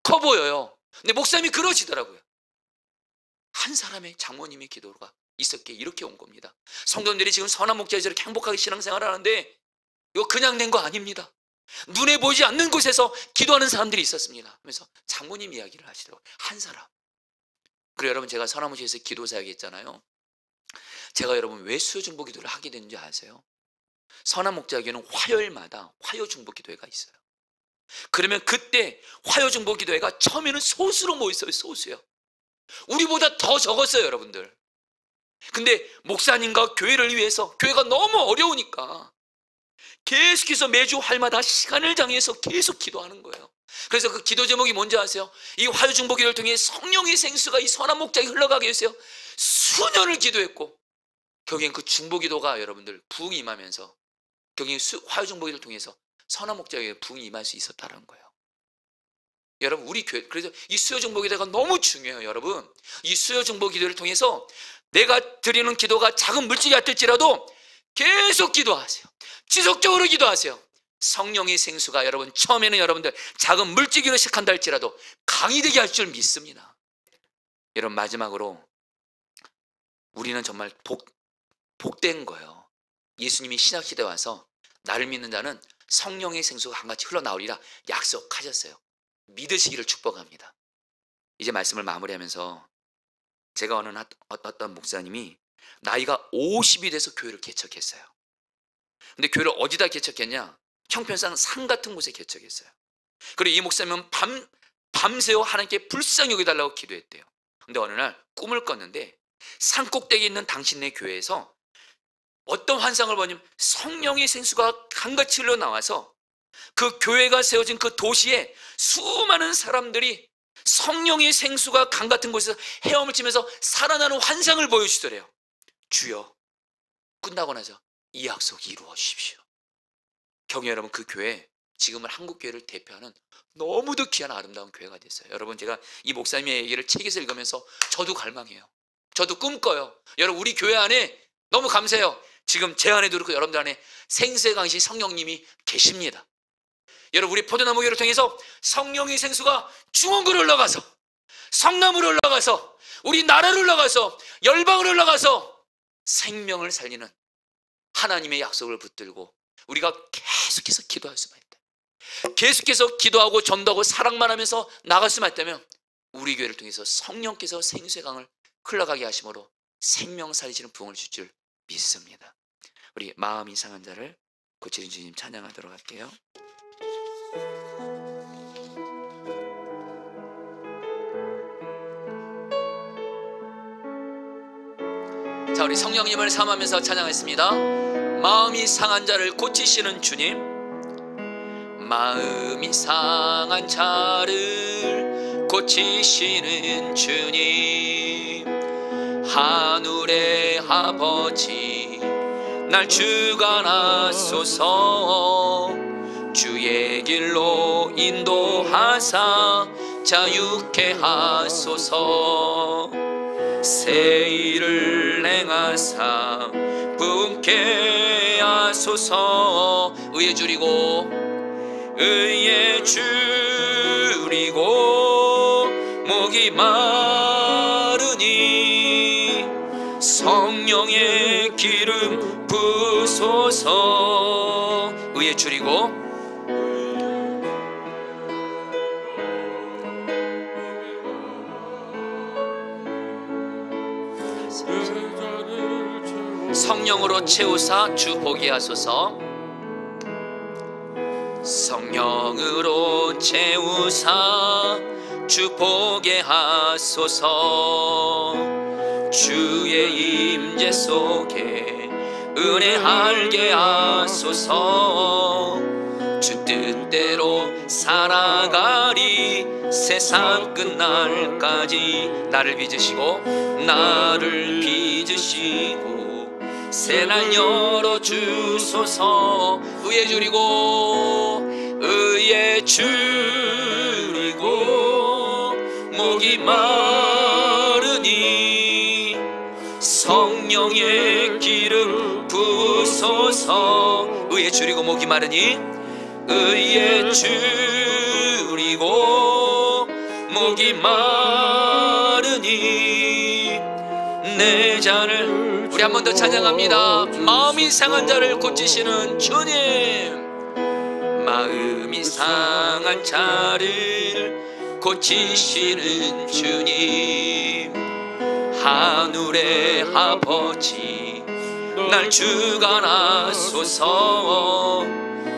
커 보여요. 근데 목사님이 그러시더라고요. 한 사람의 장모님의 기도가 있었기에 이렇게 온 겁니다. 성도님들이 지금 선한 목자에서 이렇게 행복하게 신앙생활을 하는데 이거 그냥 된 거 아닙니다. 눈에 보이지 않는 곳에서 기도하는 사람들이 있었습니다. 그래서 장모님 이야기를 하시더라고요. 한 사람. 그리고 여러분, 제가 선한 목자에서 기도 사역이 있잖아요. 제가 여러분 왜 수요중보 기도를 하게 되는지 아세요? 선한 목자교회는 화요일마다 화요중보 기도회가 있어요. 그러면 그때 화요중보 기도회가 처음에는 소수로 모였어요. 소수요. 우리보다 더 적었어요, 여러분들. 근데 목사님과 교회를 위해서, 교회가 너무 어려우니까 계속해서 매주 화요일마다 시간을 정해서 계속 기도하는 거예요. 그래서 그 기도 제목이 뭔지 아세요? 이 화요중보 기도를 통해 성령의 생수가 이 선한 목자에 흘러가게 해서 수년을 기도했고, 결국엔 그 중보 기도가 여러분들 부흥이 임하면서 결국엔 화요중보 기도를 통해서 선한 목자에 부흥이 임할 수 있었다는 거예요. 여러분, 우리 교회, 그래서 이 수요중보 기도가 너무 중요해요. 여러분, 이 수요중보 기도를 통해서 내가 드리는 기도가 작은 물질이 같을지라도 계속 기도하세요. 지속적으로 기도하세요. 성령의 생수가 여러분, 처음에는 여러분들 작은 물질기로 시작한다 할지라도 강이 되게 할 줄 믿습니다. 여러분, 마지막으로 우리는 정말 복된 거예요. 예수님이 신약시대에 와서 나를 믿는 자는 성령의 생수가 강같이 흘러나오리라 약속하셨어요. 믿으시기를 축복합니다. 이제 말씀을 마무리하면서, 제가 아는 어떤 목사님이 나이가 50이 돼서 교회를 개척했어요. 근데 교회를 어디다 개척했냐? 형편상 산 같은 곳에 개척했어요. 그리고 이 목사님은 밤새워 하나님께 불쌍히 여겨달라고 기도했대요. 근데 어느 날 꿈을 꿨는데 산 꼭대기에 있는 당신네 교회에서 어떤 환상을 보냐면 성령의 생수가 강같이 흘러나와서 그 교회가 세워진 그 도시에 수많은 사람들이 성령의 생수가 강 같은 곳에서 헤엄을 치면서 살아나는 환상을 보여주더래요. 주여, 끝나고 나서 이 약속 이루어 주십시오. 경외 여러분, 그 교회 지금은 한국교회를 대표하는 너무도 귀한 아름다운 교회가 됐어요. 여러분, 제가 이 목사님의 얘기를 책에서 읽으면서 저도 갈망해요. 저도 꿈꿔요. 여러분, 우리 교회 안에 너무 감사해요. 지금 제 안에도 그렇고 여러분들 안에 생수의 강이신 성령님이 계십니다. 여러분, 우리 포도나무 교회를 통해서 성령의 생수가 중원구로 올라가서, 성남으로 올라가서, 우리 나라로 올라가서, 열방으로 올라가서 생명을 살리는 하나님의 약속을 붙들고 우리가 계속해서 기도할 수만 있다. 계속해서 기도하고 전도하고 사랑만 하면서 나갈 수만 있다면 우리 교회를 통해서 성령께서 생수의 강을 흘러가게 하심으로 생명 살리시는 부흥을 줄 줄 믿습니다. 우리 마음이 상한 자를 고치는 주님 찬양하도록 할게요. 자, 우리 성령님을 삼으면서 찬양했습니다. 마음이 상한 자를 고치시는 주님, 마음이 상한 자를 고치시는 주님, 하늘의 아버지 날 주관하소서. 주의 길로 인도하사 자유케 하소서. 새 일을 행하사 부흥케 하소서. 의에 줄이고 의에 줄이고 목이 마르니 성령의 기름 부소서. 의에 줄이고 성령으로 채우사 주 보게 하소서. 성령으로 채우사 주 보게 하소서. 주의 임재 속에 은혜 알게 하소서. 주 뜻대로 살아가리 세상 끝날까지. 나를 빚으시고 나를 빚으시고 새날 열어주소서. 의에 줄이고 의에 줄이고 목이 마르니 성령의 기름 부소서. 의에 줄이고 목이 마르니 의에 줄이고 목이 마르니 내 잔을. 우리 한 번 더 찬양합니다. 마음이 상한 자를 고치시는 주님, 마음이 상한 자를 고치시는 주님, 하늘의 아버지 날 주관하소서.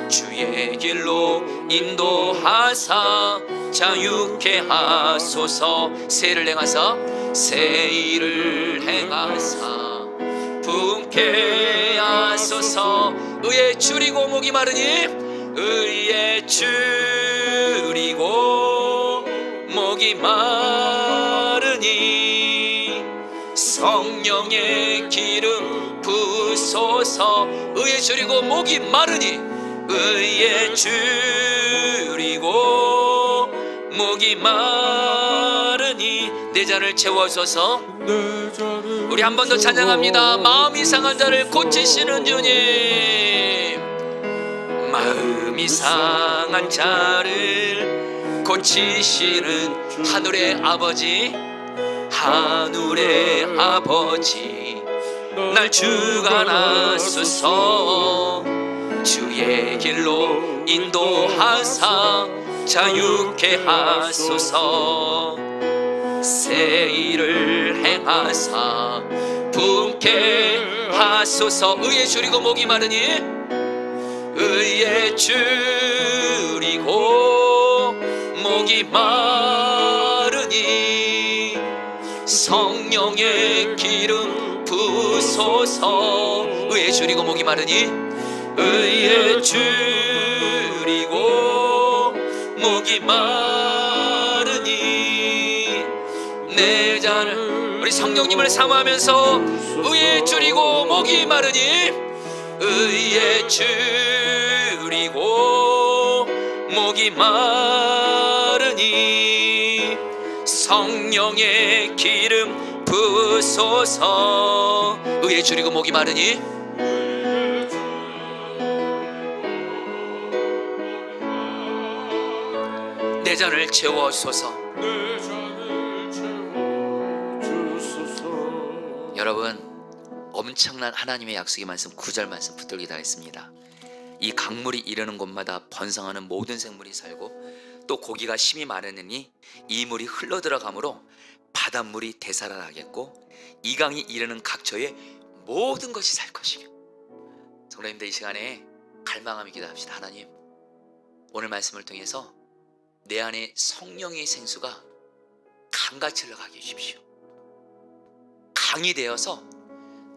주의 길로 인도하사 자유케 하소서. 새 일을 행하사 새 일을 행하사 부흥케 하소서. 의에 줄이고 목이 마르니 의에 줄이고 목이 마르니 성령의 기름 부소서. 의에 줄이고 목이 마르니 의에 줄이고 목이 마르니 내 잔을 채워소서. 우리 한 번 더 찬양합니다. 마음이 상한 자를 고치시는 주님, 마음이 상한 자를 고치시는 하늘의 아버지, 하늘의 아버지 날 주관하소서. 주의 길로 인도하사 자유케 하소서. 새 일을 행하사 부흥케 하소서. 의에 줄이고 목이 마르니 의에 줄이고 목이 마르니 성령의 기름 부소서. 의에 줄이고 목이 마르니 의에 줄이고 목이 마르니 내 잔을. 우리 성령님을 사모하면서 의에 줄이고 목이 마르니 의에 줄이고 목이 마르니 성령의 기름 부소서. 의에 줄이고 목이 마르니 내 잔을 채워주소서. 여러분, 엄청난 하나님의 약속의 말씀 9절 말씀 붙들기 하겠습니다. 이 강물이 이르는 곳마다 번성하는 모든 생물이 살고 또 고기가 심히 많으니 이 물이 흘러 들어가므로 바닷물이 되살아나겠고 이 강이 이르는 각처에 모든 것이 살 것이며. 성도님들, 이 시간에 갈망하며 기도합시다. 하나님, 오늘 말씀을 통해서 내 안에 성령의 생수가 강같이 흘러가게 해주십시오. 강이 되어서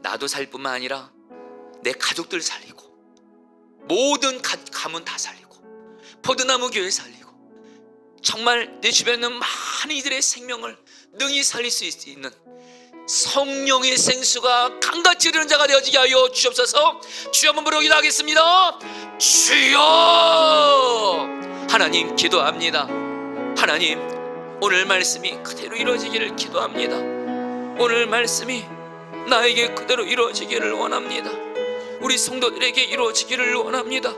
나도 살 뿐만 아니라 내 가족들 살리고 모든 가문 다 살리고 포도나무 교회 살리고 정말 내 주변에 있는 많은 이들의 생명을 능히 살릴 수 있는 성령의 생수가 강같이 흐르는 자가 되어지게 하여 주옵소서. 주여 한번 부르기도 하겠습니다. 주여. 하나님, 기도합니다. 하나님, 오늘 말씀이 그대로 이루어지기를 기도합니다. 오늘 말씀이 나에게 그대로 이루어지기를 원합니다. 우리 성도들에게 이루어지기를 원합니다.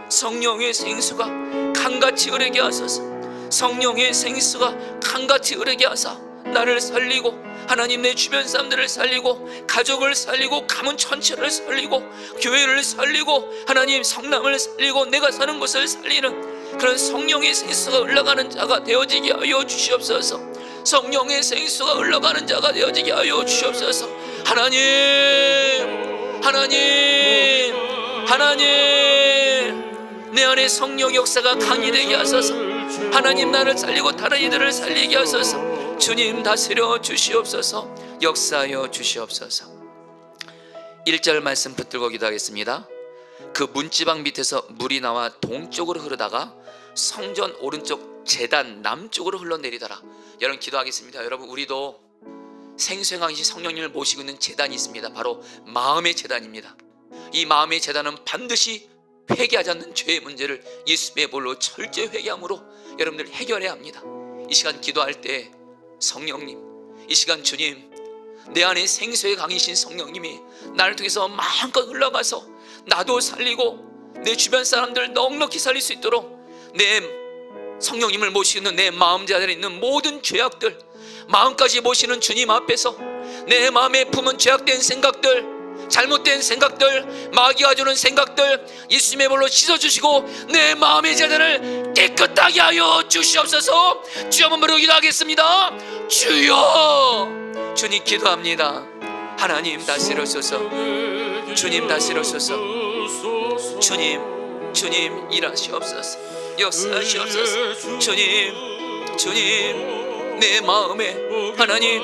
성령의 생수가 강같이 흐르게 하소서. 성령의 생수가 강같이 흐르게 하사 나를 살리고 하나님 내 주변 사람들을 살리고 가족을 살리고 가문 전체를 살리고 교회를 살리고 하나님 성남을 살리고 내가 사는 곳을 살리는 그런 성령의 생수가 흘러가는 자가 되어지게 하여 주시옵소서. 성령의 생수가 흘러가는 자가 되어지게 하여 주시옵소서. 하나님, 하나님, 하나님, 내 안에 성령 역사가 강이 되게 하소서. 하나님, 나를 살리고 다른 이들을 살리게 하소서. 주님, 다스려 주시옵소서. 역사하여 주시옵소서. 1절 말씀 붙들고 기도하겠습니다. 그 문지방 밑에서 물이 나와 동쪽으로 흐르다가 성전 오른쪽 제단 남쪽으로 흘러내리더라. 여러분, 기도하겠습니다. 여러분, 우리도 생생하신 성령님을 모시고 있는 제단이 있습니다. 바로 마음의 제단입니다. 이 마음의 제단은 반드시 회개하지 않는 죄의 문제를 예수님의 볼로 철저히 회개함으로 여러분들 해결해야 합니다. 이 시간 기도할 때 성령님, 이 시간 주님, 내 안에 생수의 강이신 성령님이 나를 통해서 마음껏 흘러가서 나도 살리고 내 주변 사람들 넉넉히 살릴 수 있도록 내 성령님을 모시는 내 마음 자리에 있는 모든 죄악들, 마음까지 모시는 주님 앞에서 내 마음에 품은 죄악된 생각들, 잘못된 생각들, 마귀가 주는 생각들 예수님의 볼로 씻어주시고 내 마음의 제단을 깨끗하게 하여 주시옵소서. 주여 한번 부르고 기도하겠습니다. 주여, 주님 기도합니다. 하나님 다스려소서. 주님 다스려소서. 주님 일하시옵소서. 역사하시옵소서. 주님 내 마음에 하나님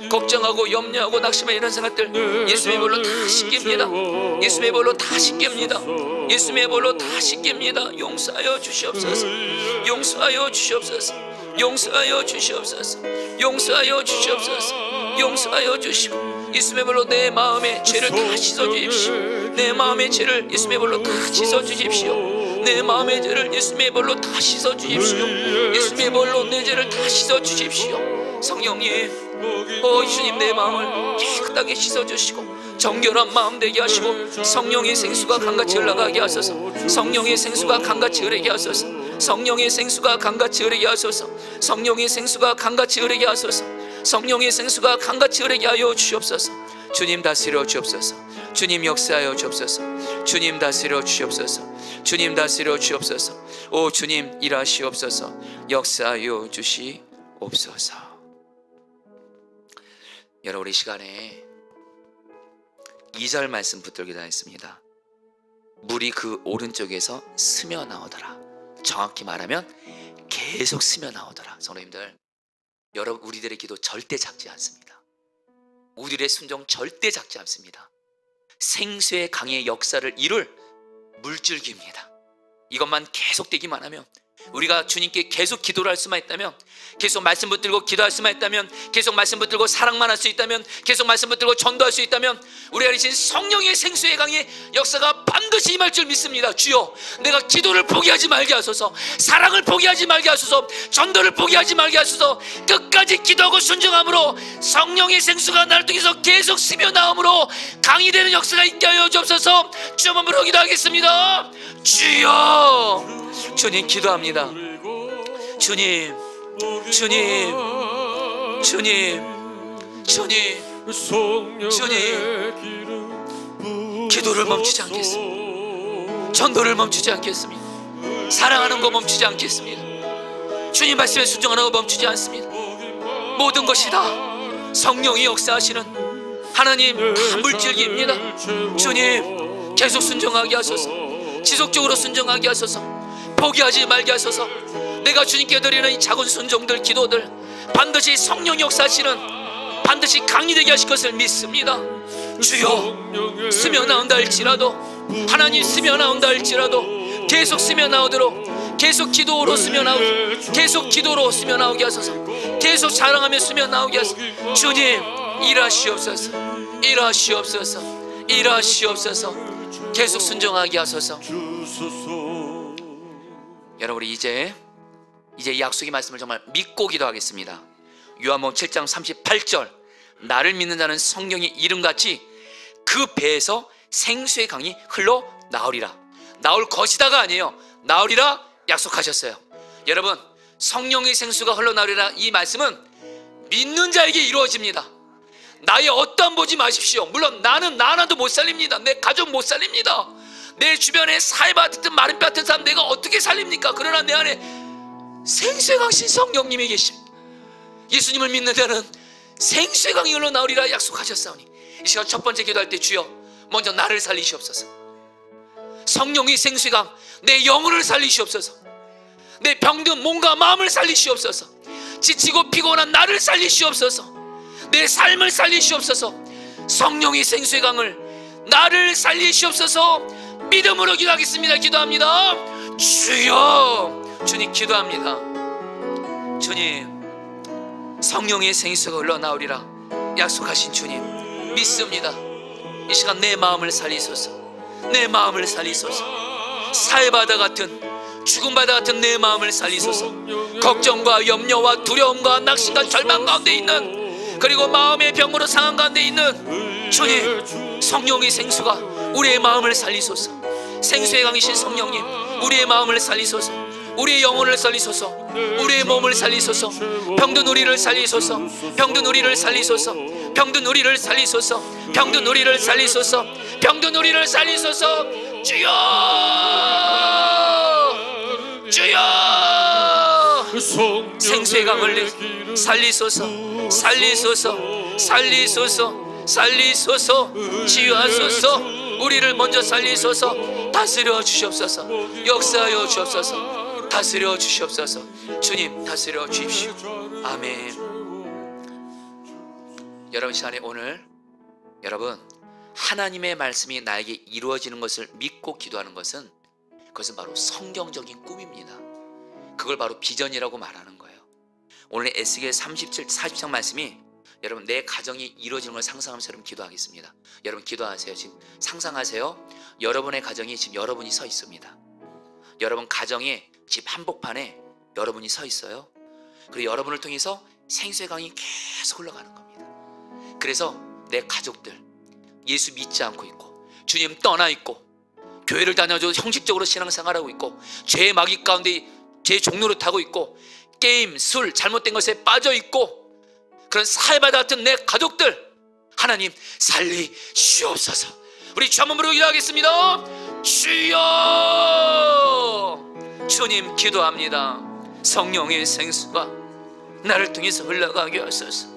걱정하고 염려하고 낙심하는 이런 생각들 예수님의 볼로 다 씻깁니다. 예수님의 볼로 다 씻깁니다. 예수님의 볼로 다 씻깁니다. 용서하여 주시옵소서. 용서하여 주시옵소서. 용서하여 주시옵소서. 용서하여 주시옵소서. 용서하여 주시고 예수님의 볼로 내 마음의 죄를 다 씻어주십시오. 내 마음의 죄를 예수님의 볼로 다 씻어주십시오. 내 마음의 죄를 예수님의 볼로 다 씻어주십시오. 예수님의 볼로 내 죄를 다 씻어주십시오. 성령님, 주님 내 마음을 깨끗하게 씻어주시고 정결한 마음 되게 하시고 성령의 생수가 강같이 흘러가게 하소서. 성령의 생수가 강같이 흐르게 하소서. 성령의 생수가 강같이 흐르게 하소서. 성령의 생수가 강같이 흐르게 하소서. 성령의 생수가 강같이 흐르게 하여 주시옵소서. 주님 다스려 주옵소서. 주님 역사하여 주옵소서. 주님 다스려 주시옵소서. 주님 다스려 주옵소서. 오 주님 일하시옵소서. 역사하여 주시옵소서. 여러분, 이 시간에 2절 말씀 붙들게 하겠습니다. 물이 그 오른쪽에서 스며 나오더라. 정확히 말하면 계속 스며 나오더라. 성도님들, 여러분, 우리들의 기도 절대 작지 않습니다. 우리들의 순종 절대 작지 않습니다. 생수의 강의 역사를 이룰 물줄기입니다. 이것만 계속되기만 하면, 우리가 주님께 계속 기도를 할 수만 있다면, 계속 말씀 붙들고 기도할 수만 있다면, 계속 말씀 붙들고 사랑만 할 수 있다면, 계속 말씀 붙들고 전도할 수 있다면 우리가 가진 성령의 생수의 강의 역사가 반드시 임할 줄 믿습니다. 주여, 내가 기도를 포기하지 말게 하소서. 사랑을 포기하지 말게 하소서. 전도를 포기하지 말게 하소서. 끝까지 기도하고 순종함으로 성령의 생수가 나를 통해서 계속 스며 나옴으로 강이 되는 역사가 있게 하여 주옵소서. 주여 한번 부르고 기도하겠습니다. 주여, 주님 기도합니다. 주님, 주님, 주님, 주님, 주님, 기도를 멈추지 않겠습니다. 전도를 멈추지 않겠습니다. 사랑하는 거 멈추지 않겠습니다. 주님 말씀에 순종하는 거 멈추지 않습니다. 모든 것이 다 성령이 역사하시는 하나님 다 물질기입니다. 주님 계속 순종하게 하소서. 지속적으로 순종하게 하소서. 포기하지 말게 하소서. 내가 주님께 드리는 이 작은 순종들, 기도들 반드시 성령 역사하시는 반드시 강의되게 하실 것을 믿습니다. 주여, 스며 나온다 할지라도, 하나님 스며 나온다 할지라도 계속 스며 나오도록, 계속 기도로 스며 나오게, 계속 기도로 스며 나오게 하소서. 계속 자랑하며 스며 나오게 하소서. 주님 일하시옵소서. 일하시옵소서. 일하시옵소서. 계속 순종하게 하소서. 여러분, 우리 이제 이 약속의 말씀을 정말 믿고 기도하겠습니다. 요한복음 7장 38절, 나를 믿는 자는 성령의 이름같이 그 배에서 생수의 강이 흘러 나오리라. 나올 것이다가 아니에요. 나오리라 약속하셨어요. 여러분, 성령의 생수가 흘러나오리라, 이 말씀은 믿는 자에게 이루어집니다. 나의 어떠한 보지 마십시오. 물론 나는 나 하나도 못 살립니다. 내 가족 못 살립니다. 내 주변에 사회바 같은 마른뼈 같은 사람 내가 어떻게 살립니까? 그러나 내 안에 생수의 강신 성령님이 계십니다. 예수님을 믿는 자는 생수의 강이 흘러나오리라 약속하셨사오니, 이 시간 첫 번째 기도할 때 주여 먼저 나를 살리시옵소서. 성령의 생수의 강, 내 영혼을 살리시옵소서. 내 병든 몸과 마음을 살리시옵소서. 지치고 피곤한 나를 살리시옵소서. 내 삶을 살리시옵소서. 성령의 생수의 강을, 나를 살리시옵소서. 믿음으로 기도하겠습니다. 기도합니다. 주여, 주님 기도합니다. 주님, 성령의 생수가 흘러나오리라 약속하신 주님 믿습니다. 이 시간 내 마음을 살리소서. 내 마음을 살리소서. 사해바다 같은 죽음바다 같은 내 마음을 살리소서. 걱정과 염려와 두려움과 낙심과 절망 가운데 있는, 그리고 마음의 병으로 상한 가운데 있는 주님, 성령의 생수가 우리의 마음을 살리소서. 생수의 강이신 성령님, 우리의 마음을 살리소서. 우리의 영혼을 살리소서. 우리의 몸을 살리소서. 병든 우리를 살리소서. 병든 우리를 살리소서. 병든 우리를 살리소서. 병든 우리를 살리소서. 병든 우리를 살리소서. 주여, 주여, 생수의 강을 살리소서. 살리소서. 살리소서. 살리소서. 치유하소서. 우리를 먼저 살리소서. 다스려 주시옵소서. 역사하여 주옵소서. 다스려 주시옵소서. 주님, 다스려 주십시오. 아멘. 여러분 시간에 오늘 여러분, 하나님의 말씀이 나에게 이루어지는 것을 믿고 기도하는 것은, 그것은 바로 성경적인 꿈입니다. 그걸 바로 비전이라고 말하는 거예요. 오늘 에스겔 40장 말씀이, 여러분 내 가정이 이루어지는 걸 상상하면서 여러분 기도하겠습니다. 여러분 기도하세요. 지금 상상하세요. 여러분의 가정이 지금 여러분이 서 있습니다. 여러분 가정의 집 한복판에 여러분이 서 있어요. 그리고 여러분을 통해서 생수의 강이 계속 흘러가는 겁니다. 그래서 내 가족들, 예수 믿지 않고 있고 주님 떠나 있고 교회를 다녀도 형식적으로 신앙생활하고 있고 죄의 마귀 가운데 죄의 종로를 타고 있고 게임, 술, 잘못된 것에 빠져 있고 그런 사해바다 같은 내 가족들, 하나님 살리시옵소서. 우리 주 한번 부르고 기도하겠습니다. 주여, 주님 기도합니다. 성령의 생수가 나를 통해서 흘러가게 하소서.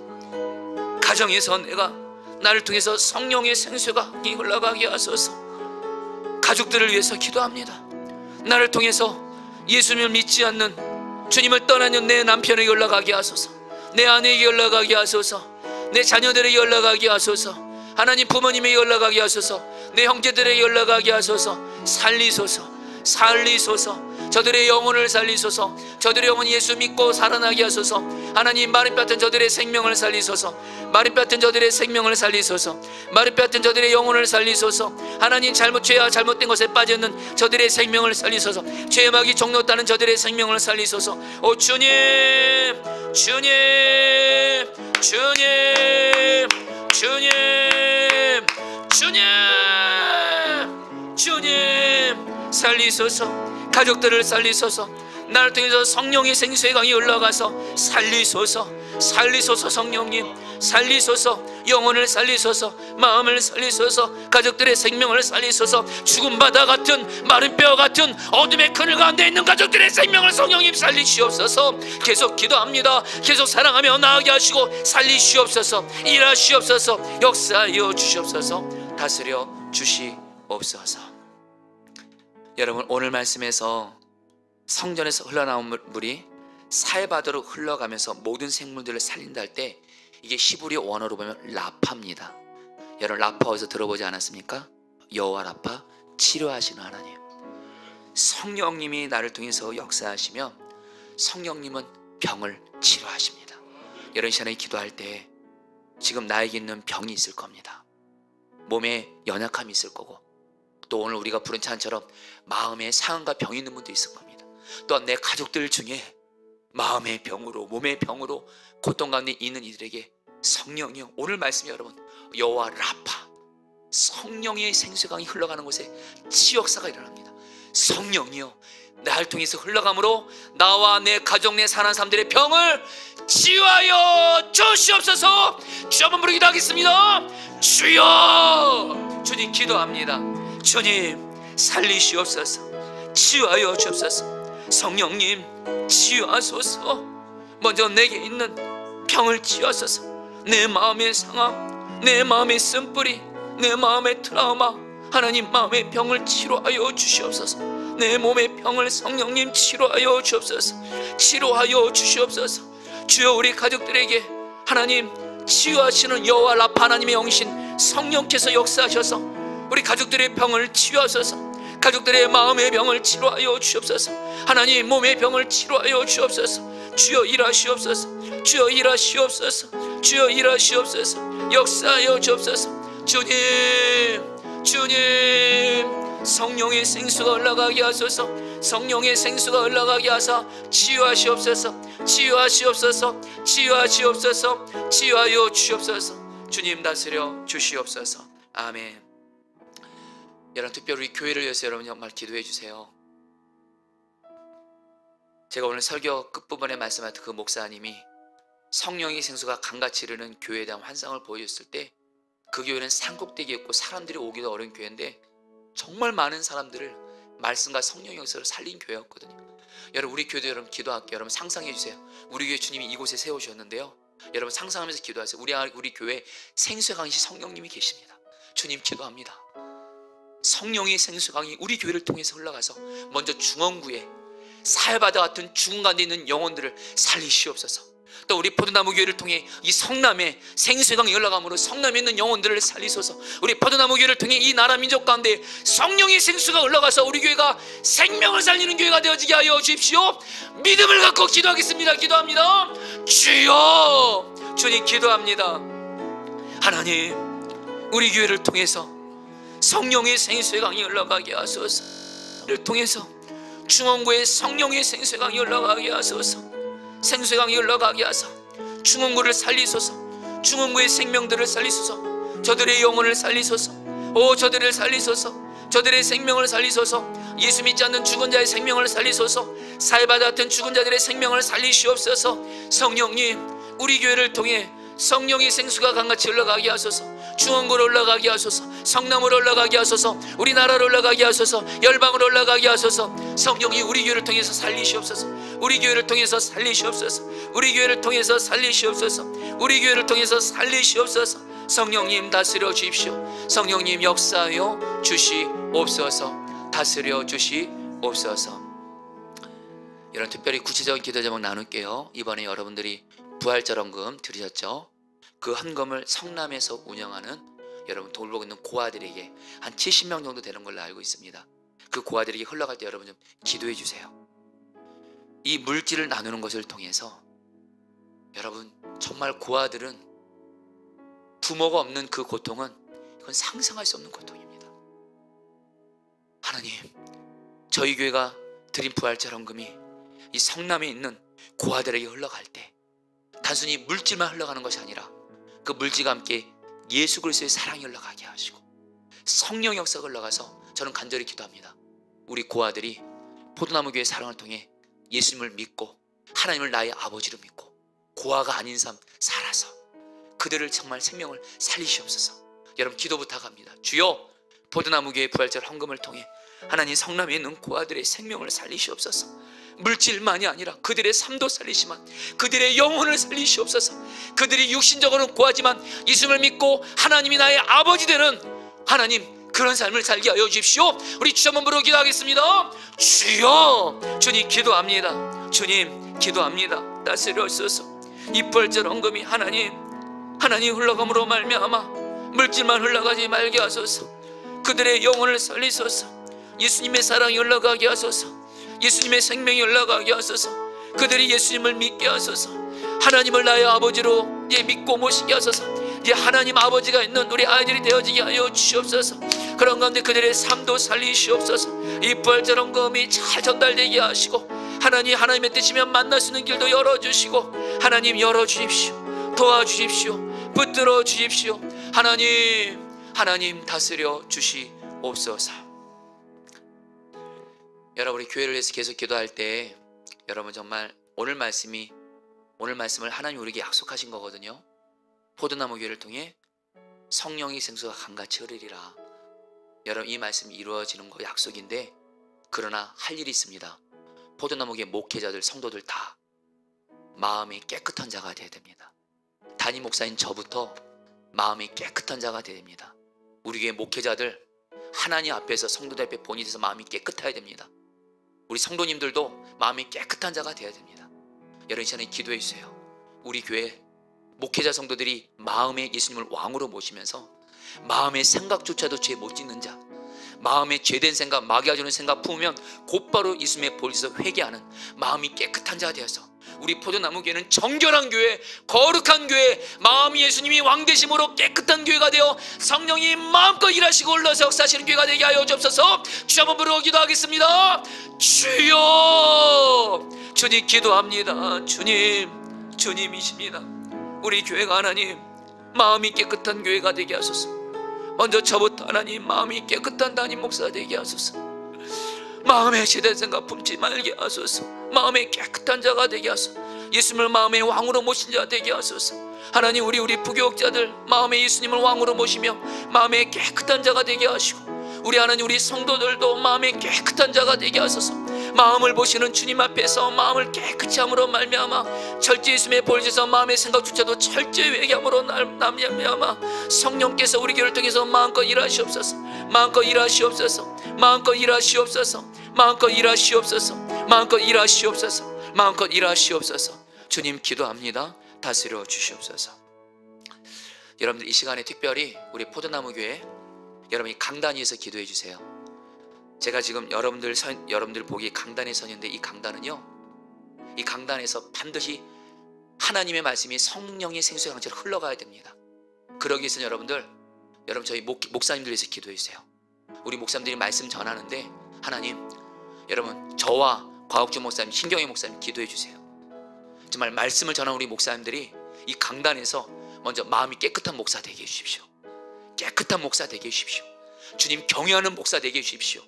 가정에서 내가 나를 통해서 성령의 생수가 흘러가게 하소서. 가족들을 위해서 기도합니다. 나를 통해서 예수님을 믿지 않는, 주님을 떠나는 내 남편에게 연락하게 하소서. 내 아내에게 연락하게 하소서. 내 자녀들에게 연락하게 하소서. 하나님 부모님에게 연락하게 하소서. 내 형제들에게 연락하게 하소서. 살리소서. 살리소서. 저들의 영혼을 살리소서. 저들의 영혼 예수 믿고 살아나게 하소서. 하나님 마른 뼈 같은 저들의 생명을 살리소서. 마른 뼈 같은 저들의 생명을 살리소서. 마른 뼈 같은 저들의 영혼을 살리소서. 하나님 죄와 잘못된 것에 빠져있는 저들의 생명을 살리소서. 죄의 마귀 종로 따는 저들의 생명을 살리소서. 오 주님, 주님, 주님, 주님, 주님, 주님 살리소서. 가족들을 살리소서. 나를 통해서 성령의 생수의 강이 올라가서 살리소서. 살리소서. 성령님 살리소서. 영혼을 살리소서. 마음을 살리소서. 가족들의 생명을 살리소서. 죽은 바다 같은 마른 뼈 같은 어둠의 그늘 가운데 있는 가족들의 생명을 성령님 살리시옵소서. 계속 기도합니다. 계속 사랑하며 나아가게 하시고 살리시옵소서. 일하시옵소서. 역사하여 주시옵소서. 다스려 주시옵소서. 여러분 오늘 말씀에서 성전에서 흘러나온 물이 사해바다로 흘러가면서 모든 생물들을 살린다 할 때, 이게 히브리 원어로 보면 라파입니다. 여러분 라파 어디서 들어보지 않았습니까? 여호와 라파, 치료하시는 하나님. 성령님이 나를 통해서 역사하시며 성령님은 병을 치료하십니다. 여러분 시간에 기도할 때 지금 나에게 있는 병이 있을 겁니다. 몸에 연약함이 있을 거고, 또 오늘 우리가 부른 찬처럼 마음에 상함과 병이 있는 분도 있을 겁니다. 또한 내 가족들 중에 마음의 병으로, 몸의 병으로 고통 가운데 있는 이들에게 성령이요, 오늘 말씀이 여러분 여호와 라파, 성령의 생수강이 흘러가는 곳에 치유역사가 일어납니다. 성령이요, 나를 통해서 흘러감으로 나와 내 가족, 내 사는 사람들의 병을 치유하여 주시옵소서. 주 한번 부르기도 하겠습니다. 주여, 주님 기도합니다. 주님 살리시옵소서. 치유하여 주옵소서. 성령님 치유하소서. 먼저 내게 있는 병을 치유하소서. 내 마음의 상함, 내 마음의 쓴뿌리, 내 마음의 트라우마, 하나님 마음의 병을 치료하여 주시옵소서. 내 몸의 병을 성령님 치료하여 주옵소서. 치료하여 주시옵소서. 주여 우리 가족들에게 하나님 치유하시는 여호와 라파 하나님의 영신 성령께서 역사하셔서 우리 가족들의 병을 치유하소서. 가족들의 마음의 병을 치료하여 주옵소서. 하나님 몸의 병을 치료하여 주옵소서. 주여 일하시옵소서. 주여 일하시옵소서. 주여 일하시옵소서. 역사하여 주옵소서. 주님, 주님, 성령의 생수가 흘러가게 하소서. 성령의 생수가 흘러가게 하사 치유하시옵소서. 치유하시옵소서. 치유하시옵소서. 치유하여 주시옵소서. 주님 다스려 주시옵소서. 아멘. 여러분, 특별히 우리 교회를 위해서 여러분 정말 기도해 주세요. 제가 오늘 설교 끝부분에 말씀하셨던 그 목사님이 성령의 생수가 강같이 흐르는 교회에 대한 환상을 보여줬을 때, 그 교회는 산꼭대기였고 사람들이 오기도 어려운 교회인데 정말 많은 사람들을 말씀과 성령의 역사로 살린 교회였거든요. 여러분, 우리 교회도 여러분 기도할게요. 여러분 상상해 주세요. 우리 교회 주님이 이곳에 세우셨는데요, 여러분 상상하면서 기도하세요. 우리 교회 생수의 강이신 성령님이 계십니다. 주님 기도합니다. 성령의 생수 강이 우리 교회를 통해서 흘러가서 먼저 중원구에 사해바다 같은 죽은 가운데 있는 영혼들을 살리시옵소서. 또 우리 포도나무 교회를 통해 이 성남에 생수의 강이 흘러감으로 성남에 있는 영혼들을 살리소서. 우리 포도나무 교회를 통해 이 나라 민족 가운데 성령의 생수가 흘러가서 우리 교회가 생명을 살리는 교회가 되어지게 하여 주십시오. 믿음을 갖고 기도하겠습니다. 기도합니다. 주여, 주님 기도합니다. 하나님, 우리 교회를 통해서 성령의 생수의 강이 흘러가게 하소서. 를 통해서 중원구에 성령의 생수의 강이 흘러가게 하소서. 생수의 강이 흘러가게 하사 중원구를 살리소서. 중원구의 생명들을 살리소서. 저들의 영혼을 살리소서. 오, 저들을 살리소서. 저들의 생명을 살리소서. 예수 믿지 않는 죽은 자의 생명을 살리소서. 사해바다 같은 죽은 자들의 생명을 살리시옵소서. 성령님, 우리 교회를 통해 성령의 생수가 강같이 흘러가게 하소서. 중원구로 올라가게 하소서. 성남으로 올라가게 하소서. 우리나라로 올라가게 하소서. 열방으로 올라가게 하소서. 성령이 우리 교회를 통해서 살리시옵소서. 우리 교회를 통해서 살리시옵소서. 우리 교회를 통해서 살리시옵소서. 우리 교회를 통해서 살리시옵소서. 성령님 다스려 주십시오. 성령님 역사하여 주시옵소서. 다스려 주시옵소서. 이런 특별히 구체적인 기도 제목 나눌게요. 이번에 여러분들이 부활절 헌금 드리셨죠? 그 헌금을 성남에서 운영하는 여러분 돌보고 있는 고아들에게 한 70명 정도 되는 걸로 알고 있습니다. 그 고아들에게 흘러갈 때 여러분 좀 기도해 주세요. 이 물질을 나누는 것을 통해서 여러분 정말 고아들은 부모가 없는 그 고통은 이건 상상할 수 없는 고통입니다. 하나님, 저희 교회가 드린 부활절 헌금이 이 성남에 있는 고아들에게 흘러갈 때 단순히 물질만 흘러가는 것이 아니라 그 물질과 함께 예수 그리스도의 사랑이 흘러가게 하시고 성령 역사가 흘러가서 저는 간절히 기도합니다. 우리 고아들이 포도나무 교회의 사랑을 통해 예수님을 믿고 하나님을 나의 아버지로 믿고 고아가 아닌 삶 살아서 그들을 정말 생명을 살리시옵소서. 여러분 기도 부탁합니다. 주여, 포도나무 교회 부활절 헌금을 통해 하나님 성남에 있는 고아들의 생명을 살리시옵소서. 물질만이 아니라 그들의 삶도 살리시만 그들의 영혼을 살리시옵소서. 그들이 육신적으로는 고하지만 예수님을 믿고 하나님이 나의 아버지 되는 하나님 그런 삶을 살게 하여 주십시오. 우리 주여 한번 부르고 기도하겠습니다. 주여, 주님 기도합니다. 주님 기도합니다. 다스려주소서. 이 부활절 헌금이 하나님 흘러감으로 말미암아 물질만 흘러가지 말게 하소서. 그들의 영혼을 살리소서. 예수님의 사랑이 흘러가게 하소서. 예수님의 생명이 흘러가게 하소서. 그들이 예수님을 믿게 하소서. 하나님을 나의 아버지로 믿고 모시게 하소서. 이제 하나님 아버지가 있는 우리 아이들이 되어지게 하여 주시옵소서. 그런 가운데 그들의 삶도 살리시옵소서. 이 부활절 헌금이 잘 전달되게 하시고 하나님의 뜻이면 만날 수 있는 길도 열어주시고 하나님 열어주십시오. 도와주십시오. 붙들어 주십시오. 하나님 다스려 주시옵소서. 여러분, 우리 교회를 위해서 계속 기도할 때 여러분 정말 오늘 말씀을 하나님 우리에게 약속하신 거거든요. 포도나무 교회를 통해 성령의 생수가 강같이 흐르리라. 여러분, 이 말씀이 이루어지는 거 약속인데 그러나 할 일이 있습니다. 포도나무 교회 목회자들, 성도들 다 마음이 깨끗한 자가 되어야 됩니다. 담임 목사인 저부터 마음이 깨끗한 자가 되어야 됩니다. 우리 교회 목회자들 하나님 앞에서 성도들 앞에 본이 돼서 마음이 깨끗해야 됩니다. 우리 성도님들도 마음이 깨끗한 자가 되어야 됩니다. 여러분, 이 시간에 기도해 주세요. 우리 교회 목회자 성도들이 마음에 예수님을 왕으로 모시면서 마음의 생각조차도 죄 못 짓는 자, 마음에 죄된 생각, 마귀가 주는 생각 품으면 곧바로 예수님의 볼에서 회개하는 마음이 깨끗한 자가 되어서 우리 포도나무 교회는 정결한 교회, 거룩한 교회, 마음이 예수님이 왕되심으로 깨끗한 교회가 되어 성령이 마음껏 일하시고 올라서 역사하시는 교회가 되게 하여 주옵소서. 주 한번 부르고 기도하겠습니다. 주여, 주님 기도합니다. 주님, 주님이십니다. 우리 교회가 하나님 마음이 깨끗한 교회가 되게 하소서. 먼저 저부터 하나님 마음이 깨끗한 담임 목사가 되게 하소서. 마음에 죄된 생각 품지 말게 하소서. 마음에 깨끗한 자가 되게 하소서. 예수님을 마음의 왕으로 모신 자가 되게 하소서. 하나님 우리 부교육자들 마음에 예수님을 왕으로 모시며 마음에 깨끗한 자가 되게 하시고, 우리 하나님 우리 성도들도 마음에 깨끗한 자가 되게 하소서. 마음을 보시는 주님 앞에서 마음을 깨끗이 함으로 말미암아 철저히 예수님의 볼에서 마음의 생각조차도 철저히 회개함으로 말미암아 성령께서 우리 교회를 통해서 마음껏 일하시옵소서. 마음껏 일하시옵소서. 마음껏 일하시옵소서. 마음껏 일하시옵소서. 마음껏 일하시옵소서. 마음껏 일하시옵소서. 주님 기도합니다. 다스려 주시옵소서. 여러분들 이 시간에 특별히 우리 포도나무 교회 여러분이 강단 위에서 기도해 주세요. 제가 지금 여러분들 보기 강단에 서 있는데, 이 강단은요, 이 강단에서 반드시 하나님의 말씀이 성령의 생수의 강처럼 흘러가야 됩니다. 그러기 위해서는 여러분 저희 목사님들 위해서 기도해 주세요. 우리 목사님들이 말씀 전하는데 하나님, 여러분 저와 과옥주 목사님, 신경희 목사님 기도해 주세요. 정말 말씀을 전하는 우리 목사님들이 이 강단에서 먼저 마음이 깨끗한 목사 되게 해주십시오. 깨끗한 목사 되게 해주십시오. 주님 경외하는 목사 되게 해주십시오.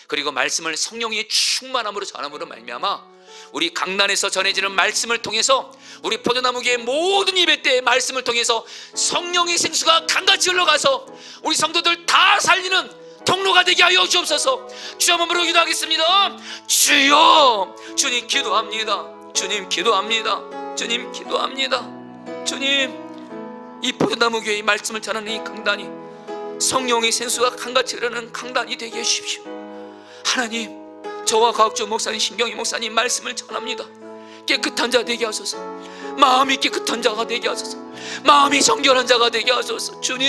그리고 말씀을 성령의 충만함으로 전함으로 말미암아 우리 강단에서 전해지는 말씀을 통해서 우리 포도나무교회 모든 예배때의 말씀을 통해서 성령의 생수가 강같이 흘러가서 우리 성도들 다 살리는 통로가 되게 하여 주옵소서. 주여 한번 부르고 기도하겠습니다. 주여, 주님 기도합니다. 주님 기도합니다. 주님 기도합니다. 주님, 이 포도나무 교회의 말씀을 전하는 이 강단이 성령의 생수가 강같이 흐르는 강단이 되게 해주십시오. 하나님, 저와 과학주 목사님, 신경희 목사님 말씀을 전합니다. 깨끗한 자 되게 하소서. 마음이 깨끗한 자가 되게 하소서. 마음이 정결한 자가 되게 하소서. 주님,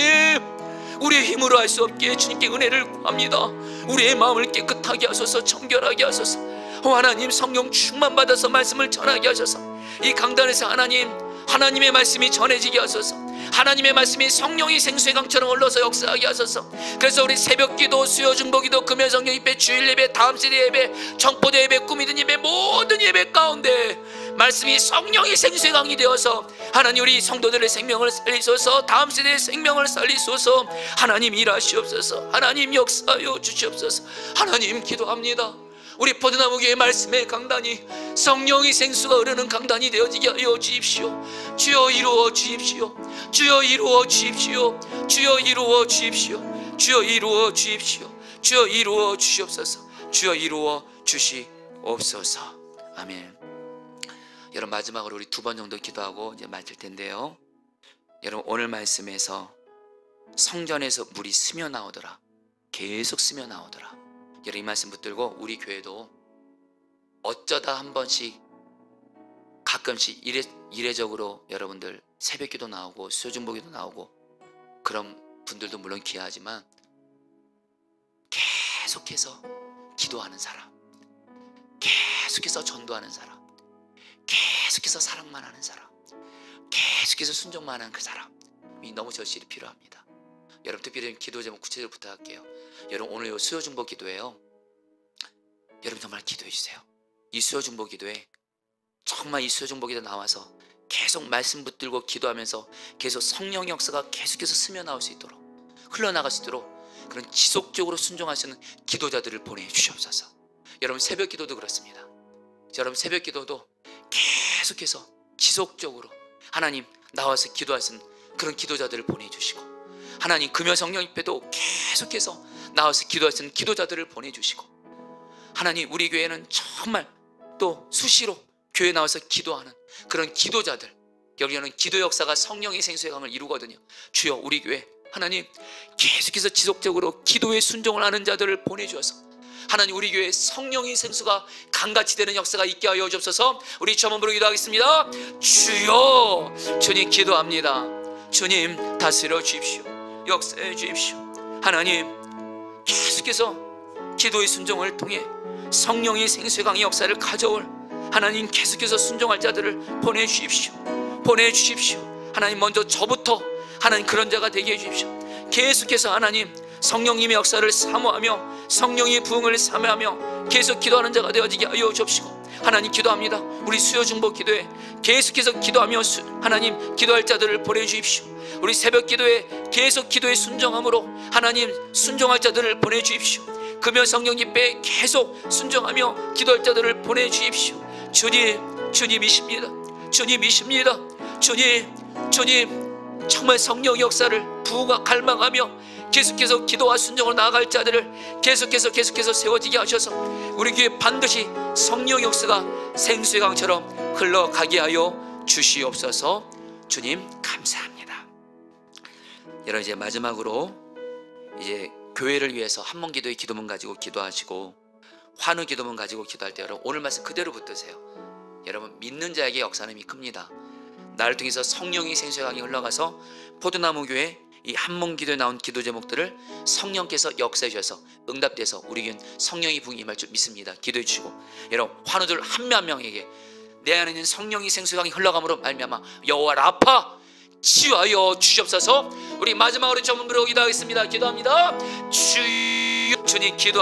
우리의 힘으로 할 수 없기에 주님께 은혜를 구합니다. 우리의 마음을 깨끗하게 하소서. 정결하게 하소서. 하나님, 성령 충만 받아서 말씀을 전하게 하셔서 이 강단에서 하나님의 말씀이 전해지게 하소서. 하나님의 말씀이 성령의 생수의 강처럼 흘러서 역사하게 하소서. 그래서 우리 새벽기도, 수요중보기도, 금요성령 예배, 주일 예배, 다음 세대 예배, 청포대 예배, 꾸미든 예배, 모든 예배 가운데 말씀이 성령의 생수의 강이 되어서 하나님 우리 성도들의 생명을 살리소서. 다음 세대의 생명을 살리소서. 하나님 일하시옵소서. 하나님 역사하여 주시옵소서. 하나님 기도합니다. 우리 포도나무 교회 말씀의 강단이 성령의 생수가 흐르는 강단이 되어지게 하여 주십시오. 주여 이루어 주십시오. 주여 이루어 주십시오. 주여 이루어 주십시오. 주여 이루어 주십시오. 주여 이루어 주시옵소서. 주여 이루어 주시옵소서. 아멘. 여러분, 마지막으로 우리 2번 정도 기도하고 이제 마칠 텐데요. 여러분, 오늘 말씀에서 성전에서 물이 스며 나오더라. 계속 스며 나오더라. 여러분, 이 말씀 붙들고 우리 교회도 어쩌다 한 번씩 가끔씩 이례적으로 여러분들 새벽기도 나오고 수요중보기도 나오고 그런 분들도 물론 귀하지만 계속해서 기도하는 사람, 계속해서 전도하는 사람, 계속해서 사랑만 하는 사람, 계속해서 순종만 하는 그 사람이 너무 절실히 필요합니다. 여러분, 특별히 기도 제목 구체적으로 부탁할게요. 여러분, 오늘 이 수요중보 기도예요. 여러분 정말 기도해 주세요. 이 수요중보 기도에 정말 이 수요중보 기도 나와서 계속 말씀 붙들고 기도하면서 계속 성령 역사가 계속해서 스며 나올 수 있도록, 흘러나갈 수 있도록 그런 지속적으로 순종하시는 기도자들을 보내주시옵소서. 여러분, 새벽 기도도 그렇습니다. 여러분, 새벽 기도도 계속해서 지속적으로 하나님 나와서 기도하시는 그런 기도자들을 보내주시고, 하나님 금요 성령 집회도 계속해서 나와서 기도하시는 기도자들을 보내주시고, 하나님 우리 교회는 정말 또 수시로 교회 나와서 기도하는 그런 기도자들, 여기는 기도 역사가 성령의 생수의 강을 이루거든요. 주여, 우리 교회 하나님 계속해서 지속적으로 기도에 순종을 하는 자들을 보내주어서 하나님 우리 교회에 성령의 생수가 강같이 되는 역사가 있게 하여 주옵소서. 우리 주 한번 부르기도 하겠습니다. 주여, 주님 기도합니다. 주님 다스려 주십시오. 역사해 주십시오. 하나님 계속 계속해서 기도의 순종을 통해 성령의 생수의 강의 역사를 가져올 하나님, 계속해서 순종할 자들을 보내주십시오. 보내주십시오. 하나님, 먼저 저부터 하나님 그런 자가 되게 해주십시오. 계속해서 하나님 성령님의 역사를 사모하며 성령의 부흥을 사모하며 계속 기도하는 자가 되어지게 하여 주옵시고, 하나님 기도합니다. 우리 수요 중보 기도에 계속해서 기도하며 하나님 기도할 자들을 보내주십시오. 우리 새벽 기도에 계속 기도에 순종함으로 하나님 순종할 자들을 보내주십시오. 금요 성령님께 계속 순종하며 기도할 자들을 보내주십시오. 주님, 주님이십니다. 주님이십니다. 주님, 정말 성령 역사를 부흥과 갈망하며 계속해서 기도와 순종으로 나아갈 자들을 계속해서 세워지게 하셔서 우리 교회 반드시 성령 역사가 생수의 강처럼 흘러가게 하여 주시옵소서. 주님 감사합니다. 여러분, 이제 마지막으로 이제 교회를 위해서 한문 기도의 기도문 가지고 기도하시고 환우 기도문 가지고 기도할 때 여러분 오늘 말씀 그대로 붙드세요. 여러분, 믿는 자에게 역사는 큽니다. 나를 통해서 성령이 생수의 강이 흘러가서 포도나무 교회 이 한문 기도에 나온 기도 제목들을 성령께서 역사해 주셔서 응답돼서 우리 교회는 성령이 부흥이 임할 줄 믿습니다. 기도해 주시고, 여러분 환우들 한 명 한 명에게 내 안에 있는 성령이 생수의 강이 흘러감으로 말미암아 여호와 라파 치유하여 주시옵소서. 우리 마지막으로 전문으로 기도하겠습니다. 기도합니다. 주님 기도합니다.